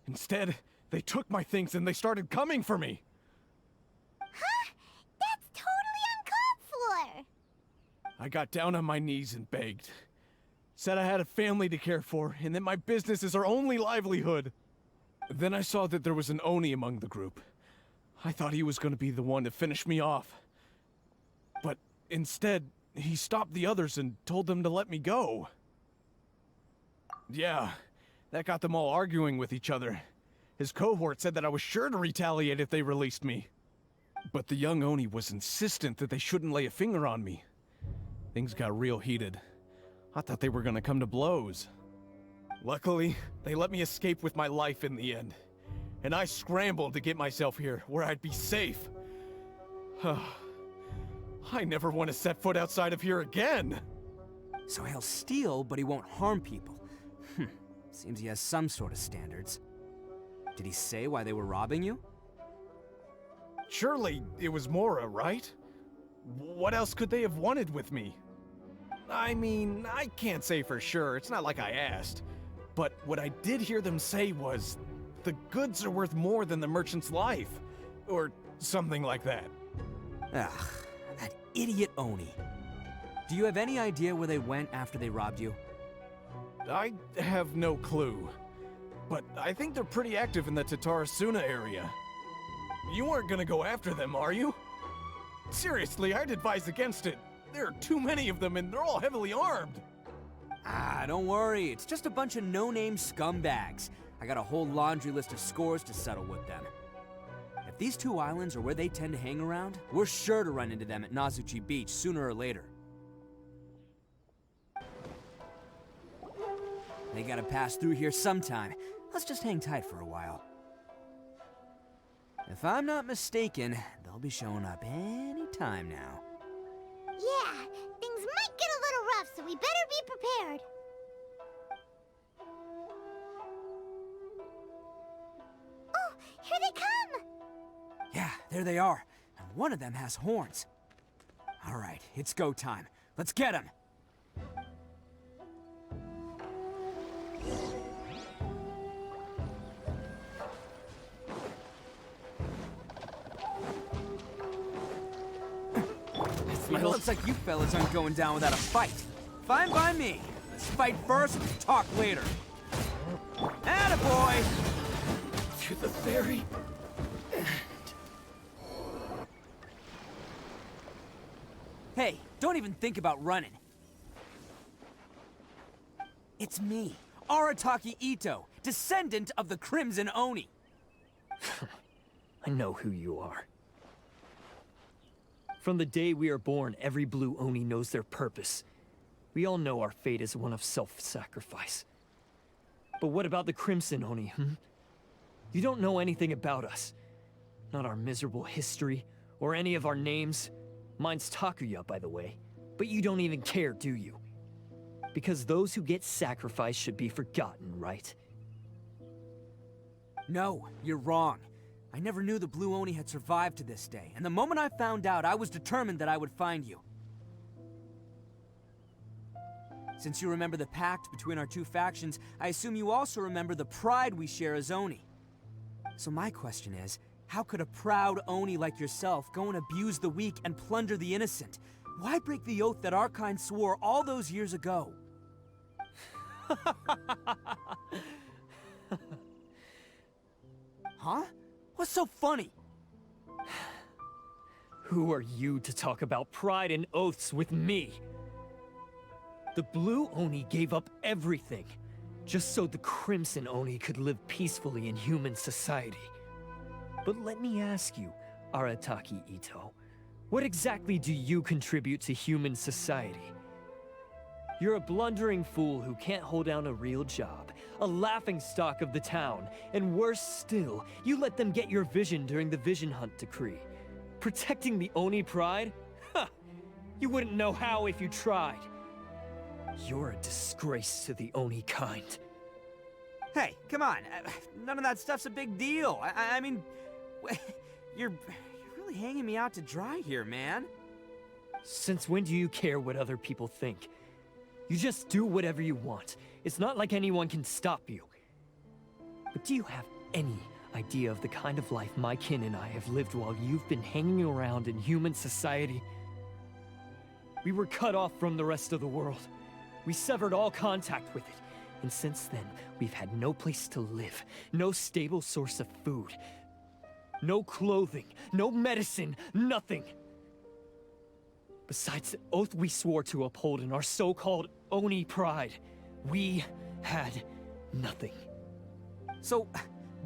Speaker 9: Instead, they took my things and they started coming for me.
Speaker 1: Huh? That's totally uncalled for!
Speaker 9: I got down on my knees and begged. Said I had a family to care for and that my business is our only livelihood. Then I saw that there was an Oni among the group. I thought he was going to be the one to finish me off. But instead, he stopped the others and told them to let me go. Yeah, that got them all arguing with each other. His cohort said that I was sure to retaliate if they released me. But the young Oni was insistent that they shouldn't lay a finger on me. Things got real heated. I thought they were gonna come to blows. Luckily, they let me escape with my life in the end. And I scrambled to get myself here, where I'd be safe. I never want to set foot outside of here again.
Speaker 7: So he'll steal, but he won't harm people. Seems he has some sort of standards. Did he say why they were robbing you?
Speaker 9: Surely it was Mora, right? What else could they have wanted with me? I mean, I can't say for sure, it's not like I asked. But what I did hear them say was, the goods are worth more than the merchant's life. Or something like that.
Speaker 7: Ugh, that idiot Oni. Do you have any idea where they went after they robbed you?
Speaker 9: I have no clue. But I think they're pretty active in the Tatarasuna area. You aren't gonna go after them, are you? Seriously, I'd advise against it. There are too many of them and they're all heavily armed.
Speaker 7: Ah, don't worry. It's just a bunch of no-name scumbags. I got a whole laundry list of scores to settle with them. If these two islands are where they tend to hang around, we're sure to run into them at Nazuchi Beach sooner or later. They gotta pass through here sometime. Let's just hang tight for a while. If I'm not mistaken, they'll be showing up any time now.
Speaker 1: Yeah, things might get a little rough, so we better be prepared. Oh, here they come!
Speaker 7: Yeah, there they are. And one of them has horns. All right, it's go time. Let's get him! It looks like you fellas aren't going down without a fight. Fine by me. Let's fight first, talk later. Attaboy!
Speaker 9: To the very end.
Speaker 7: Hey, don't even think about running. It's me, Arataki Itto, descendant of the Crimson Oni.
Speaker 5: I know who you are. From the day we are born, every blue Oni knows their purpose. We all know our fate is one of self-sacrifice. But what about the Crimson Oni, You don't know anything about us. Not our miserable history, or any of our names. Mine's Takuya, by the way. But you don't even care, do you? Because those who get sacrificed should be forgotten, right?
Speaker 7: No, you're wrong. I never knew the Blue Oni had survived to this day, and the moment I found out, I was determined that I would find you. Since you remember the pact between our two factions, I assume you also remember the pride we share as Oni. So my question is, how could a proud Oni like yourself go and abuse the weak and plunder the innocent? Why break the oath that our kind swore all those years ago? Huh? What's so funny?
Speaker 5: Who are you to talk about pride and oaths with me? The Blue Oni gave up everything, just so the Crimson Oni could live peacefully in human society. But let me ask you, Arataki Itto, what exactly do you contribute to human society? You're a blundering fool who can't hold down a real job, a laughingstock of the town, and worse still, you let them get your vision during the Vision Hunt decree. Protecting the Oni pride? Ha! You wouldn't know how if you tried. You're a disgrace to the Oni kind.
Speaker 7: Hey, come on. None of that stuff's a big deal. I mean, you're really hanging me out to dry here, man.
Speaker 5: Since when do you care what other people think? You just do whatever you want. It's not like anyone can stop you. But do you have any idea of the kind of life my kin and I have lived while you've been hanging around in human society? We were cut off from the rest of the world. We severed all contact with it. And since then, we've had no place to live, no stable source of food, no clothing, no medicine, nothing. Besides the oath we swore to uphold in our so-called Oni pride, we had nothing.
Speaker 7: So,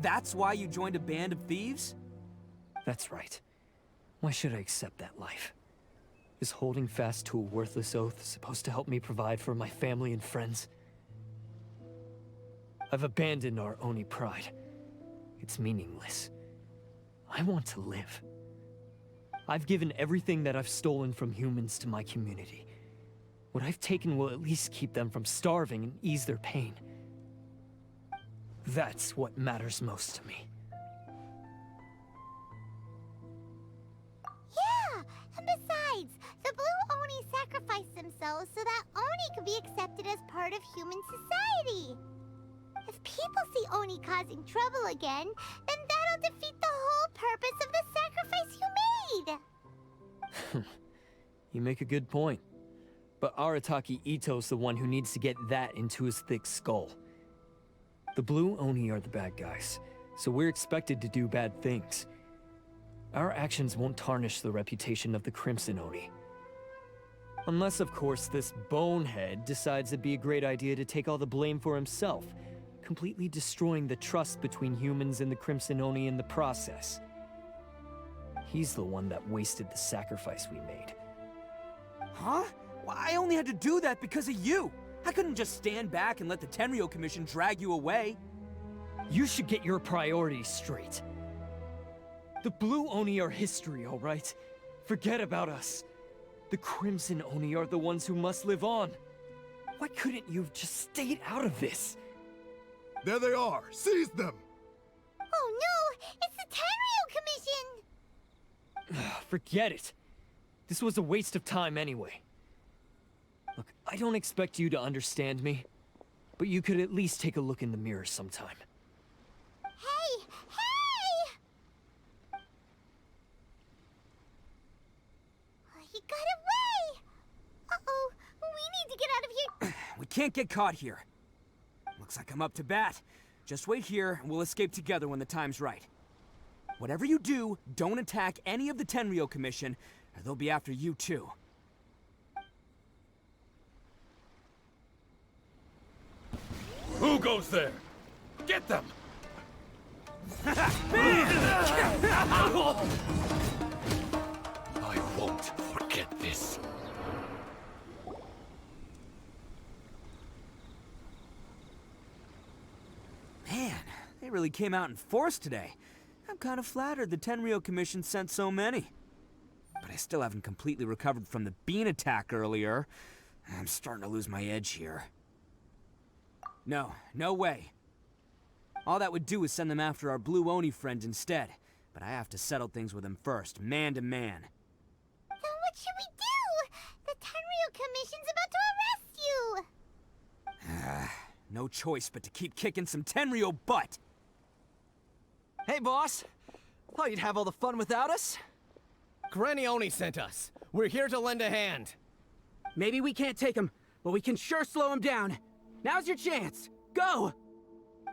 Speaker 7: that's why you joined a band of thieves?
Speaker 5: That's right. Why should I accept that life? Is holding fast to a worthless oath supposed to help me provide for my family and friends? I've abandoned our Oni pride. It's meaningless. I want to live.
Speaker 10: I've given everything that I've stolen from humans to my community. What I've taken will at least keep them from starving and ease their pain. That's what matters most to me.
Speaker 1: Yeah, and besides, the Blue Oni sacrificed themselves so that Oni could be accepted as part of human society. If people see Oni causing trouble again, then that'll defeat the whole purpose of the sacrifice you made.
Speaker 10: You make a good point. But Arataki Itto's the one who needs to get that into his thick skull. The Blue Oni are the bad guys, so we're expected to do bad things. Our actions won't tarnish the reputation of the Crimson Oni. Unless, of course, this bonehead decides it'd be a great idea to take all the blame for himself, completely destroying the trust between humans and the Crimson Oni in the process. He's the one that wasted the sacrifice we made.
Speaker 7: Huh? Well, I only had to do that because of you. I couldn't just stand back and let the Tenryou Commission drag you away.
Speaker 10: You should get your priorities straight. The Blue Oni are history, all right? Forget about us. The Crimson Oni are the ones who must live on. Why couldn't you have just stayed out of this?
Speaker 11: There they are! Seize them!
Speaker 1: Oh no! It's the Tenryou Commission!
Speaker 10: Forget it. This was a waste of time anyway. Look, I don't expect you to understand me, but you could at least take a look in the mirror sometime.
Speaker 1: Hey! Hey! He got away! Uh-oh, we need to get out of here.
Speaker 7: We can't get caught here. Looks like I'm up to bat. Just wait here, and we'll escape together when the time's right. Whatever you do, don't attack any of the Tenryou Commission, or they'll be after you too.
Speaker 9: Who goes there? Get them!
Speaker 11: I won't forget this.
Speaker 7: Man, they really came out in force today. I'm kind of flattered the Tenryou Commission sent so many. But I still haven't completely recovered from the bean attack earlier. I'm starting to lose my edge here. No way. All that would do is send them after our Blue Oni friend instead. But I have to settle things with him first, man to man.
Speaker 1: Then what should we do? The Tenryou Commission's about to arrest you!
Speaker 7: No choice but to keep kicking some Tenryou butt!
Speaker 12: Hey, boss! Thought you'd have all the fun without us? Granny Oni sent us. We're here to lend a hand.
Speaker 7: Maybe we can't take him, but we can sure slow him down. Now's your chance! Go!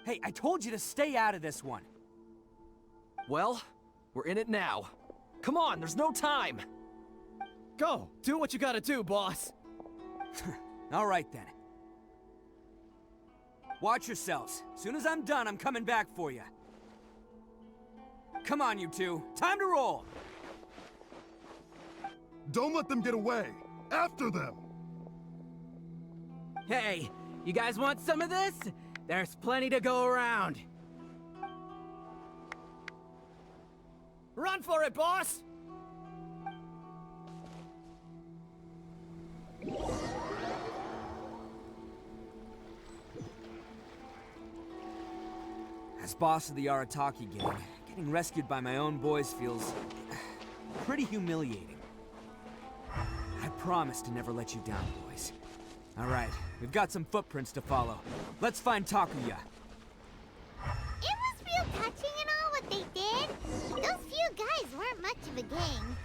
Speaker 7: Hey, I told you to stay out of this one.
Speaker 12: Well, we're in it now. Come on, there's no time! Go! Do what you gotta do, boss!
Speaker 7: All right, then. Watch yourselves. Soon as I'm done, I'm coming back for you. Come on, you two. Time to roll!
Speaker 11: Don't let them get away! After them!
Speaker 7: Hey, you guys want some of this? There's plenty to go around.
Speaker 12: Run for it, boss!
Speaker 7: As boss of the Arataki gang, getting rescued by my own boys feels pretty humiliating. I promise to never let you down, boys. All right, we've got some footprints to follow. Let's find Takuya.
Speaker 1: It was real touching and all what they did. Those few guys weren't much of a gang.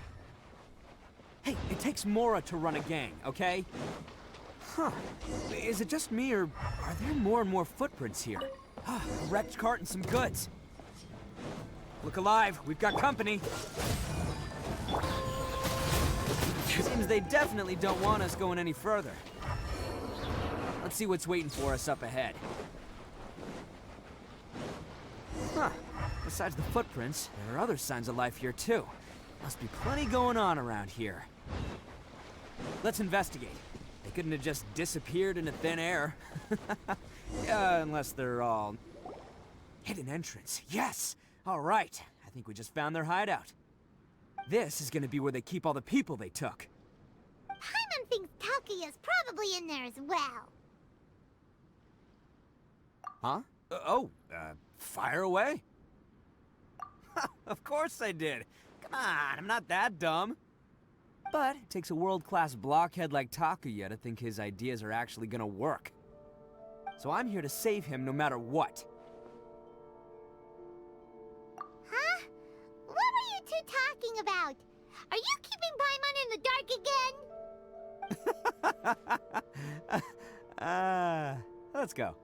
Speaker 7: Hey, it takes Mora to run a gang, okay? Huh. Is it just me, or are there more and more footprints here? A wrecked cart and some goods. Look alive, we've got company. Seems they definitely don't want us going any further. Let's see what's waiting for us up ahead. Huh. Besides the footprints, there are other signs of life here too. Must be plenty going on around here. Let's investigate. They couldn't have just disappeared into thin air. Yeah, unless they're all... Hidden entrance. Yes! All right. I think we just found their hideout. This is gonna be where they keep all the people they took.
Speaker 1: Paimon thinks Taki is probably in there as well.
Speaker 7: Huh? Fire away. Of course I did. Come on, I'm not that dumb. But it takes a world-class blockhead like Takuya to think his ideas are actually gonna work. So I'm here to save him no matter what.
Speaker 1: Huh? What were you two talking about? Are you keeping Paimon in the dark again?
Speaker 7: Let's go.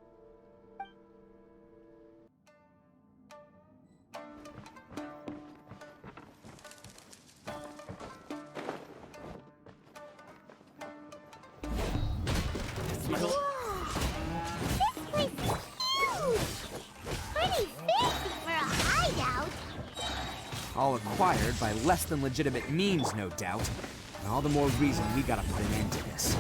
Speaker 7: All acquired by less than legitimate means, no doubt. And all the more reason we gotta put an end to this.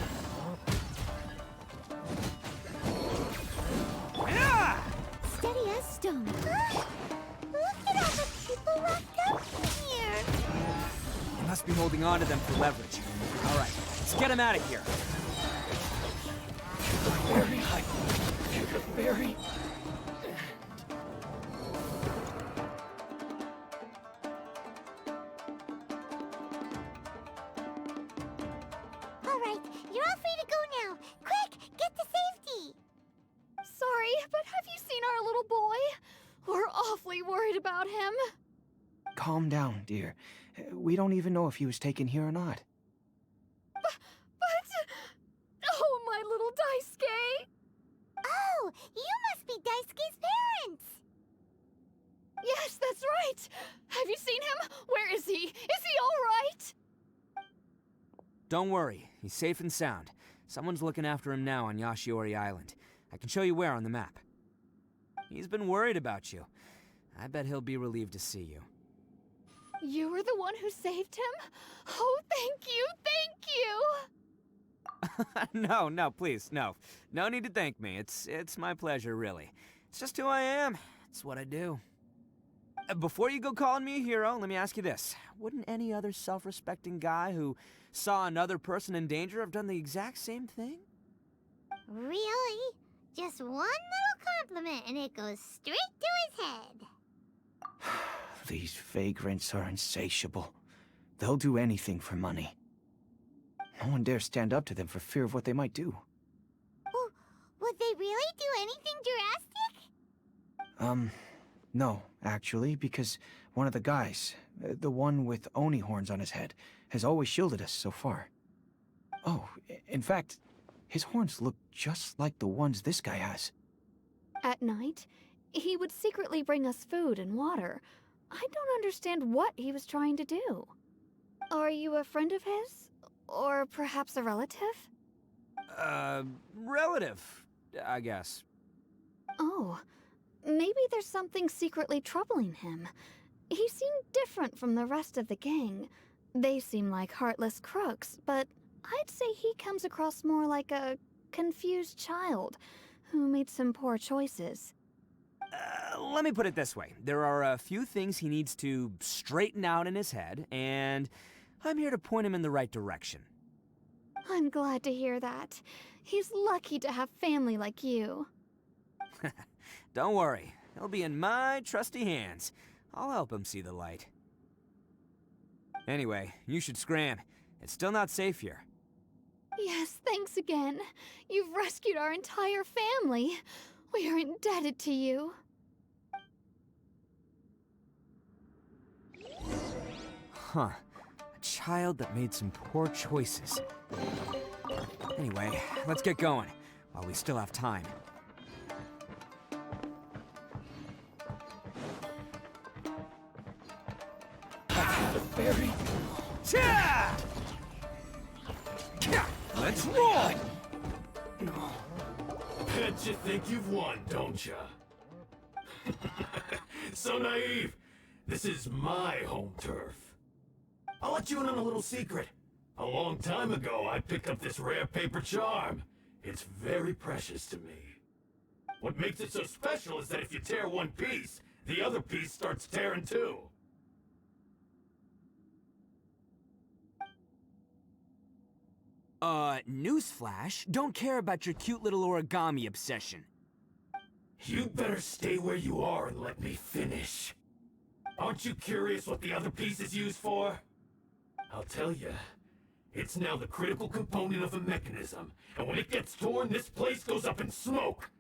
Speaker 8: Steady as stone.
Speaker 1: Look at all the people locked up here.
Speaker 7: They must be holding on to them for leverage. All right, let's get them out of here.
Speaker 9: Very high. Very.
Speaker 1: All right, you're all free to go now. Quick, get to safety.
Speaker 8: Sorry, but have you seen our little boy? We're awfully worried about him.
Speaker 13: Calm down, dear. We don't even know if he was taken here or not.
Speaker 8: But... Oh, my little Daisuke!
Speaker 1: Oh, you must be Daisuke's parents.
Speaker 8: Yes, that's right! Have you seen him? Where is he? Is he all right?
Speaker 7: Don't worry, he's safe and sound. Someone's looking after him now on Yashiori Island. I can show you where on the map. He's been worried about you. I bet he'll be relieved to see you.
Speaker 8: You were the one who saved him? Oh, thank you, thank you!
Speaker 7: No, please, no. No need to thank me. It's my pleasure, really. It's just who I am. It's what I do. Before you go calling me a hero, let me ask you this. Wouldn't any other self-respecting guy who saw another person in danger have done the exact same thing?
Speaker 1: Really? Just one little compliment and it goes straight to his head.
Speaker 13: These vagrants are insatiable. They'll do anything for money. No one dares stand up to them for fear of what they might do.
Speaker 1: Would they really do anything drastic?
Speaker 13: No, actually, because one of the guys, the one with Oni horns on his head, has always shielded us so far. Oh, in fact, his horns look just like the ones this guy has.
Speaker 8: At night, he would secretly bring us food and water. I don't understand what he was trying to do. Are you a friend of his? Or perhaps a relative?
Speaker 7: Relative, I guess.
Speaker 8: Oh, maybe there's something secretly troubling him. He seemed different from the rest of the gang. They seem like heartless crooks, but I'd say he comes across more like a confused child who made some poor choices.
Speaker 7: Let me put it this way. There are a few things he needs to straighten out in his head, and I'm here to point him in the right direction.
Speaker 8: I'm glad to hear that. He's lucky to have family like you.
Speaker 7: Don't worry. He'll be in my trusty hands. I'll help him see the light. Anyway, you should scram. It's still not safe here.
Speaker 8: Yes, thanks again. You've rescued our entire family. We are indebted to you.
Speaker 7: Huh. A child that made some poor choices. Anyway, let's get going, while we still have time.
Speaker 9: The ferry.
Speaker 7: Let's roll!
Speaker 11: Bet you think you've won, don't ya? So naive. This is my home turf. I'll let you in on a little secret. A long time ago, I picked up this rare paper charm. It's very precious to me. What makes it so special is that if you tear one piece, the other piece starts tearing too.
Speaker 7: Newsflash, don't care about your cute little origami obsession.
Speaker 11: You'd better stay where you are and let me finish. Aren't you curious what the other piece is used for? I'll tell you. It's now the critical component of a mechanism, and when it gets torn, this place goes up in smoke.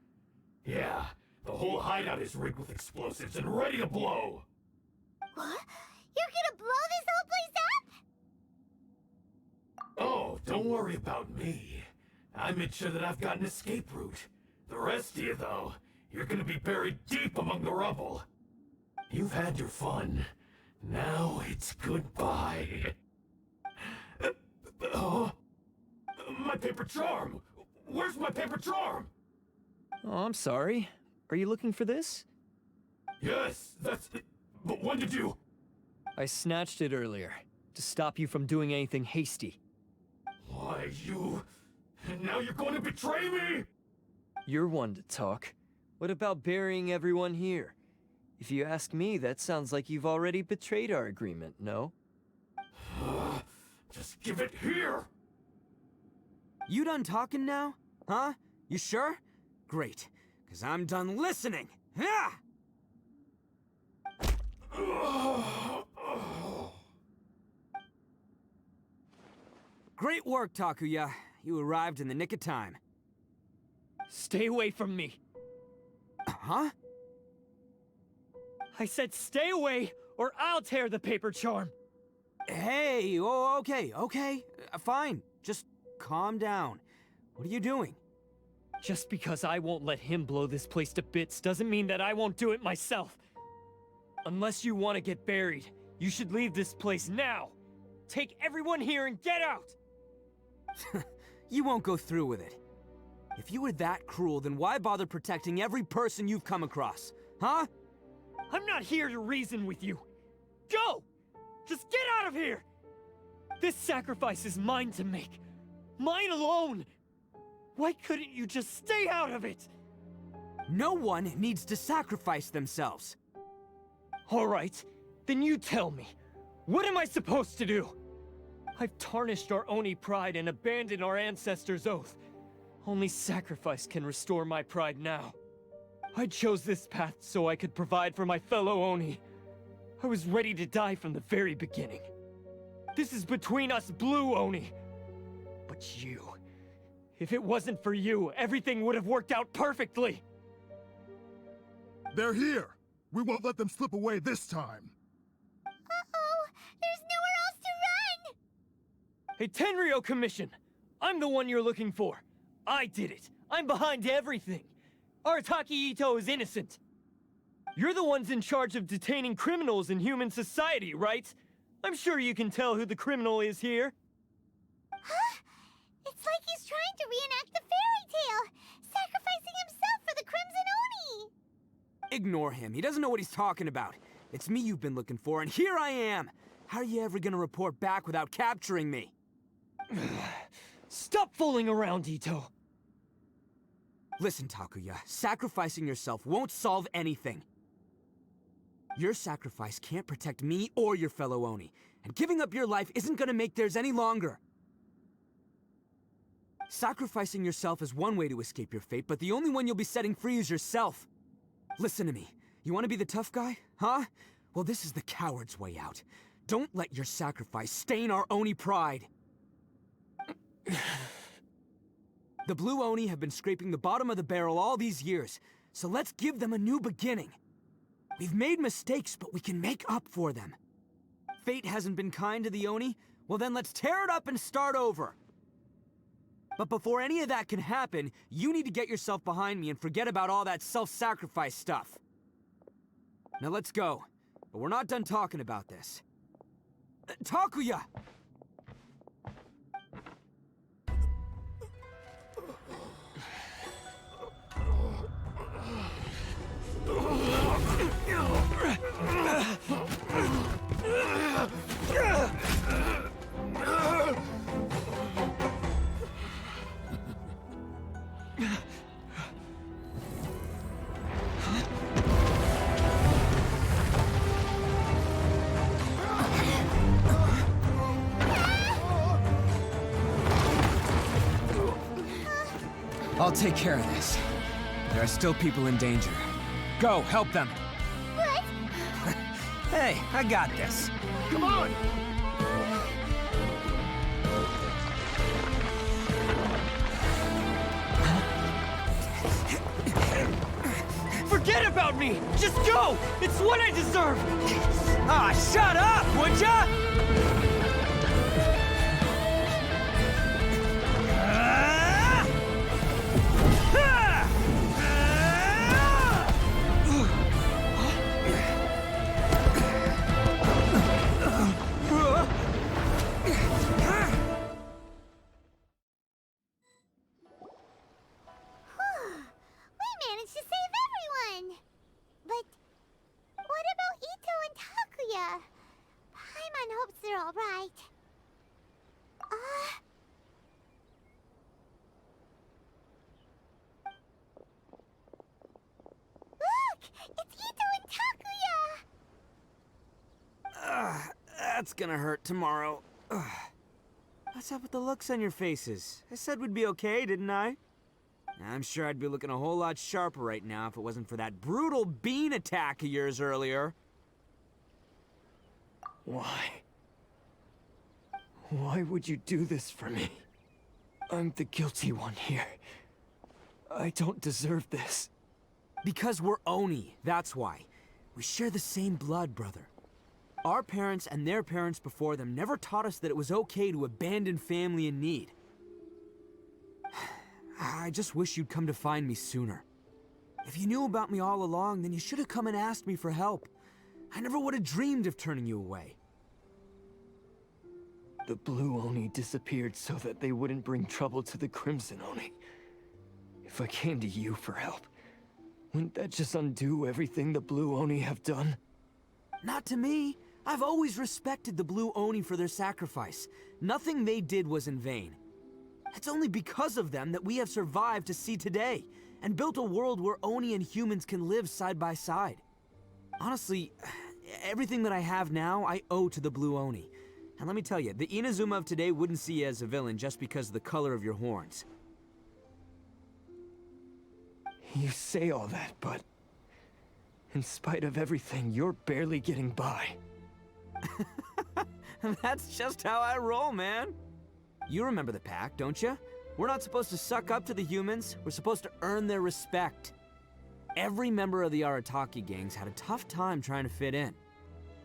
Speaker 11: Yeah, the whole hideout is rigged with explosives and ready to blow.
Speaker 1: What? You're gonna blow this whole place up?
Speaker 11: Oh, don't worry about me. I made sure that I've got an escape route. The rest of you, though, you're gonna be buried deep among the rubble. You've had your fun. Now it's goodbye. My paper charm! Where's my paper charm?
Speaker 10: Oh, I'm sorry. Are you looking for this?
Speaker 11: Yes, that's it. But when did you...
Speaker 10: I snatched it earlier, to stop you from doing anything hasty.
Speaker 11: Why, you... And now you're going to betray me?
Speaker 10: You're one to talk. What about burying everyone here? If you ask me, that sounds like you've already betrayed our agreement, no?
Speaker 11: Just give it here!
Speaker 7: You done talking now? Huh? You sure? Great, because I'm done listening! Ah! Great work, Takuya. You arrived in the nick of time.
Speaker 10: Stay away from me!
Speaker 7: Huh?
Speaker 10: I said stay away, or I'll tear the paper charm!
Speaker 7: Hey, oh, okay. Fine. Just calm down. What are you doing?
Speaker 10: Just because I won't let him blow this place to bits doesn't mean that I won't do it myself. Unless you want to get buried, you should leave this place now. Take everyone here and get out!
Speaker 7: You won't go through with it. If you were that cruel, then why bother protecting every person you've come across? Huh?
Speaker 10: I'm not here to reason with you. Go! Just get out of here! This sacrifice is mine to make. Mine alone! Why couldn't you just stay out of it?
Speaker 7: No one needs to sacrifice themselves.
Speaker 10: All right, then you tell me. What am I supposed to do? I've tarnished our Oni pride and abandoned our ancestors' oath. Only sacrifice can restore my pride now. I chose this path so I could provide for my fellow Oni. I was ready to die from the very beginning. This is between us blue Oni. But you... If it wasn't for you, everything would have worked out perfectly!
Speaker 14: They're here! We won't let them slip away this time!
Speaker 1: Uh-oh! There's nowhere else to run!
Speaker 10: Hey, Tenryo Commission! I'm the one you're looking for. I did it. I'm behind everything. Arataki Itto is innocent. You're the ones in charge of detaining criminals in human society, right? I'm sure you can tell who the criminal is here.
Speaker 1: Huh? It's like he's trying to reenact the fairy tale, sacrificing himself for the Crimson Oni!
Speaker 7: Ignore him. He doesn't know what he's talking about. It's me you've been looking for, and here I am! How are you ever gonna report back without capturing me?
Speaker 10: Stop fooling around, Itto!
Speaker 7: Listen, Takuya, sacrificing yourself won't solve anything. Your sacrifice can't protect me or your fellow Oni, and giving up your life isn't gonna make theirs any longer. Sacrificing yourself is one way to escape your fate, but the only one you'll be setting free is yourself. Listen to me. You want to be the tough guy? Huh? Well, this is the coward's way out. Don't let your sacrifice stain our Oni pride. The blue Oni have been scraping the bottom of the barrel all these years, so let's give them a new beginning. We've made mistakes, but we can make up for them. Fate hasn't been kind to the Oni? Well then let's tear it up and start over. But before any of that can happen, you need to get yourself behind me and forget about all that self-sacrifice stuff. Now let's go. But we're not done talking about this. Takuya! I'll take care of this. There are still people in danger. Go, help them.
Speaker 1: What?
Speaker 7: Hey, I got this. Come on!
Speaker 12: Forget about me! Just go! It's what I deserve! Ah, shut up, would ya?
Speaker 7: That's gonna hurt tomorrow. Ugh. What's up with the looks on your faces? I said we'd be okay, didn't I? I'm sure I'd be looking a whole lot sharper right now if it wasn't for that brutal bean attack of yours earlier.
Speaker 10: Why? Why would you do this for me? I'm the guilty one here. I don't deserve this.
Speaker 7: Because we're Oni, that's why. We share the same blood, brother. Our parents and their parents before them never taught us that it was okay to abandon family in need. I just wish you'd come to find me sooner. If you knew about me all along, then you should have come and asked me for help. I never would have dreamed of turning you away.
Speaker 10: The Blue Oni disappeared so that they wouldn't bring trouble to the Crimson Oni. If I came to you for help, wouldn't that just undo everything the Blue Oni have done?
Speaker 7: Not to me. I've always respected the Blue Oni for their sacrifice. Nothing they did was in vain. It's only because of them that we have survived to see today, and built a world where Oni and humans can live side by side. Honestly, everything that I have now, I owe to the Blue Oni. And let me tell you, the Inazuma of today wouldn't see you as a villain just because of the color of your horns.
Speaker 10: You say all that, but in spite of everything, you're barely getting by.
Speaker 7: That's just how I roll, man. You remember the pact, don't you? We're not supposed to suck up to the humans. We're supposed to earn their respect. Every member of the Arataki gangs had a tough time trying to fit in.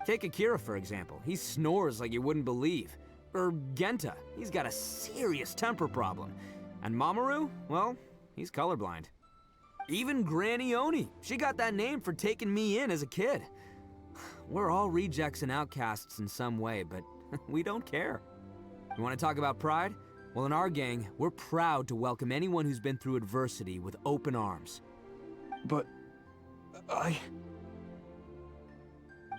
Speaker 7: Take Akira, for example. He snores like you wouldn't believe. Or Genta. He's got a serious temper problem. And Mamoru, well, he's colorblind. Even Granny Oni. She got that name for taking me in as a kid. We're all rejects and outcasts in some way, but we don't care. You want to talk about pride? Well, in our gang, we're proud to welcome anyone who's been through adversity with open arms.
Speaker 10: But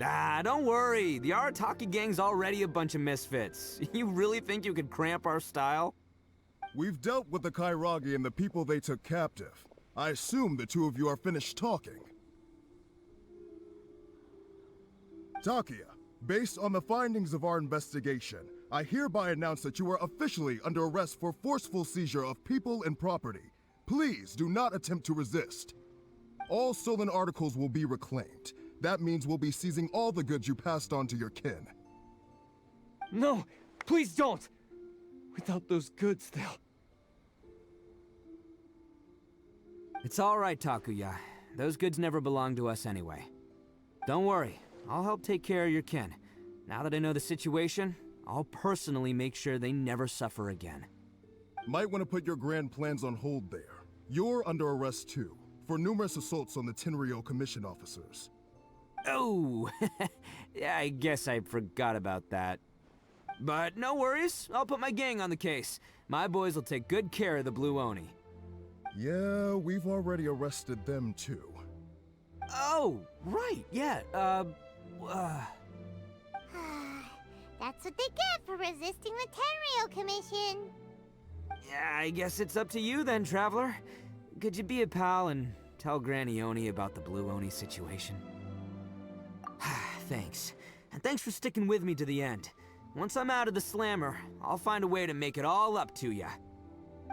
Speaker 7: Ah, don't worry. The Arataki gang's already a bunch of misfits. You really think you could cramp our style?
Speaker 14: We've dealt with the Kairagi and the people they took captive. I assume the two of you are finished talking. Takia, based on the findings of our investigation, I hereby announce that you are officially under arrest for forceful seizure of people and property. Please do not attempt to resist. All stolen articles will be reclaimed. That means we'll be seizing all the goods you passed on to your kin.
Speaker 10: No, please don't! Without those goods, they'll...
Speaker 7: It's all right, Takuya. Those goods never belonged to us anyway. Don't worry, I'll help take care of your kin. Now that I know the situation, I'll personally make sure they never suffer again.
Speaker 14: Might want to put your grand plans on hold there. You're under arrest too, for numerous assaults on the Tenryou Commission officers.
Speaker 7: Oh, yeah, I guess I forgot about that. But no worries, I'll put my gang on the case. My boys will take good care of the Blue Oni.
Speaker 14: Yeah, we've already arrested them too.
Speaker 7: Oh, right, yeah,
Speaker 1: That's what they get for resisting the Tenryou Commission.
Speaker 7: Yeah, I guess it's up to you then, Traveler. Could you be a pal and tell Granny Oni about the Blue Oni situation? Thanks. And thanks for sticking with me to the end. Once I'm out of the slammer, I'll find a way to make it all up to ya.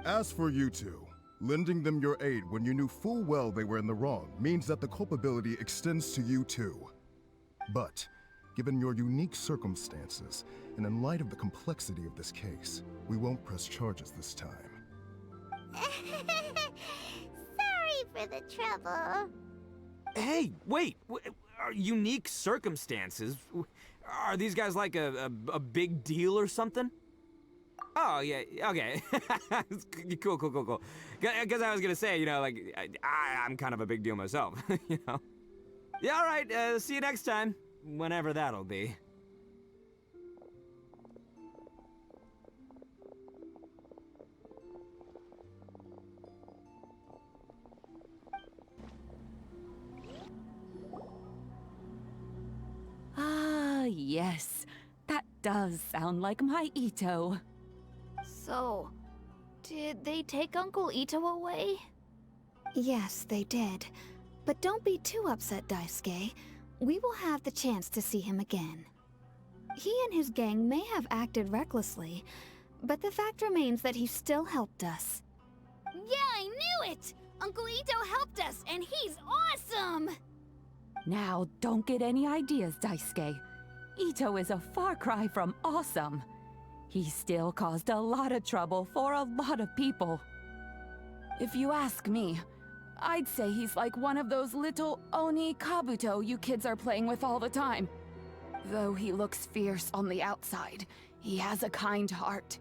Speaker 14: As for you two, Lending them your aid when you knew full well they were in the wrong means that the culpability extends to you too. But, given your unique circumstances, and in light of the complexity of this case, we won't press charges this time.
Speaker 1: Sorry for the trouble.
Speaker 7: Hey, wait! Unique circumstances? Are these guys like a big deal or something? Oh, yeah, okay. Cool. Because I was gonna say, you know, like, I'm kind of a big deal myself, you know? Yeah, all right, see you next time. Whenever that'll be.
Speaker 2: Ah, yes. That does sound like my Itto.
Speaker 8: So, did they take Uncle Itto away? Yes, they did. But don't be too upset, Daisuke. We will have the chance to see him again. He and his gang may have acted recklessly, but the fact remains that he still helped us. Yeah, I knew it! Uncle Itto helped us, and he's awesome!
Speaker 2: Now, don't get any ideas, Daisuke. Itto is a far cry from awesome. He still caused a lot of trouble for a lot of people. If you ask me, I'd say he's like one of those little Oni Kabuto you kids are playing with all the time. Though he looks fierce on the outside, he has a kind heart.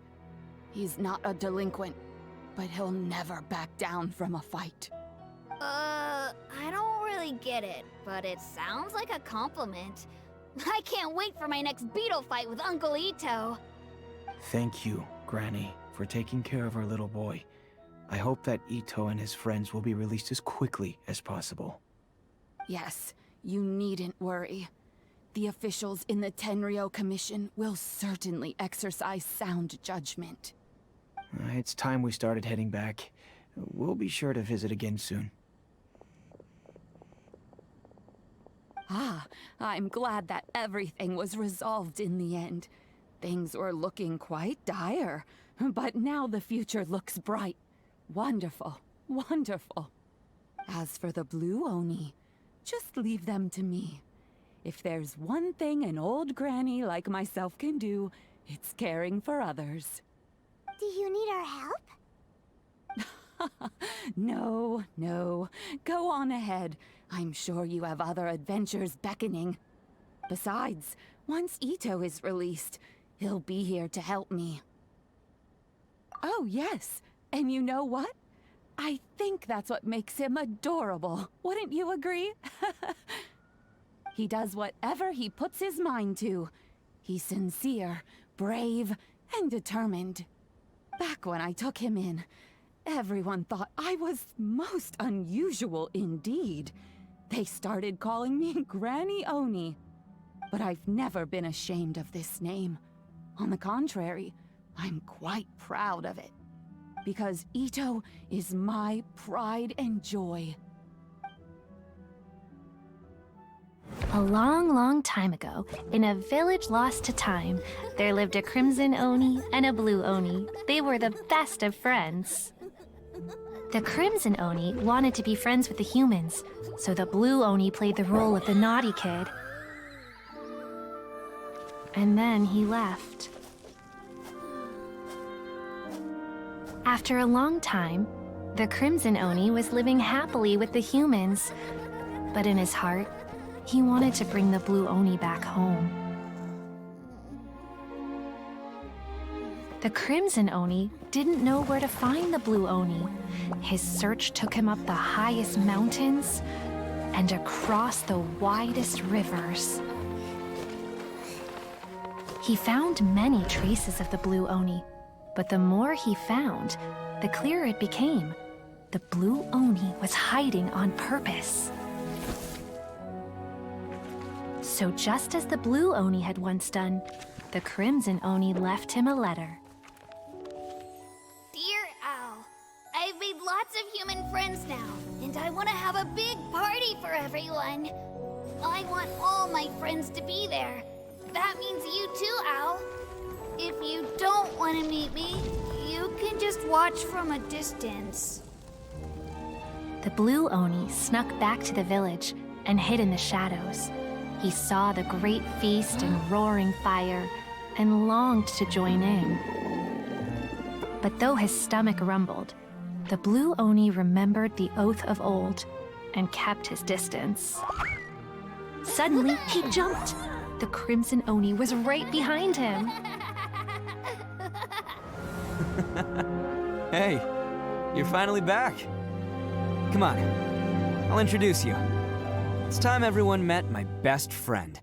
Speaker 2: He's not a delinquent, but he'll never back down from a fight.
Speaker 8: I don't really get it, but it sounds like a compliment. I can't wait for my next beetle fight with Uncle Itto.
Speaker 13: Thank you, Granny, for taking care of our little boy. I hope that Itto and his friends will be released as quickly as possible.
Speaker 2: Yes, you needn't worry. The officials in the Tenryou Commission will certainly exercise sound judgment.
Speaker 13: It's time we started heading back. We'll be sure to visit again soon.
Speaker 2: Ah, I'm glad that everything was resolved in the end. Things were looking quite dire, but now the future looks bright. Wonderful, wonderful. As for the blue Oni, just leave them to me. If there's one thing an old granny like myself can do, it's caring for others.
Speaker 1: Do you need our help?
Speaker 2: No. Go on ahead. I'm sure you have other adventures beckoning. Besides, once Itto is released, he'll be here to help me. Oh, yes. And you know what? I think that's what makes him adorable. Wouldn't you agree? He does whatever he puts his mind to. He's sincere, brave, and determined. Back when I took him in, everyone thought I was most unusual indeed. They started calling me Granny Oni. But I've never been ashamed of this name. On the contrary, I'm quite proud of it. Because Itto is my pride and joy.
Speaker 6: A long time ago, in a village lost to time, there lived a crimson Oni and a blue Oni. They were the best of friends. The crimson Oni wanted to be friends with the humans, so the blue Oni played the role of the naughty kid. And then he left. After a long time, the crimson Oni was living happily with the humans, but in his heart, he wanted to bring the blue Oni back home. The crimson Oni didn't know where to find the blue Oni. His search took him up the highest mountains and across the widest rivers. He found many traces of the blue Oni, but the more he found, the clearer it became. The blue Oni was hiding on purpose. So just as the blue Oni had once done, the crimson Oni left him a letter.
Speaker 8: Dear Al, I've made lots of human friends now, and I want to have a big party for everyone. I want all my friends to be there. That means you too, Al. If you don't want to meet me, you can just watch from a distance.
Speaker 6: The blue Oni snuck back to the village and hid in the shadows. He saw the great feast and roaring fire and longed to join in. But though his stomach rumbled, the blue Oni remembered the oath of old and kept his distance. Suddenly, he jumped. The Crimson Oni was right behind him.
Speaker 7: Hey, you're finally back. Come on, I'll introduce you. It's time everyone met my best friend.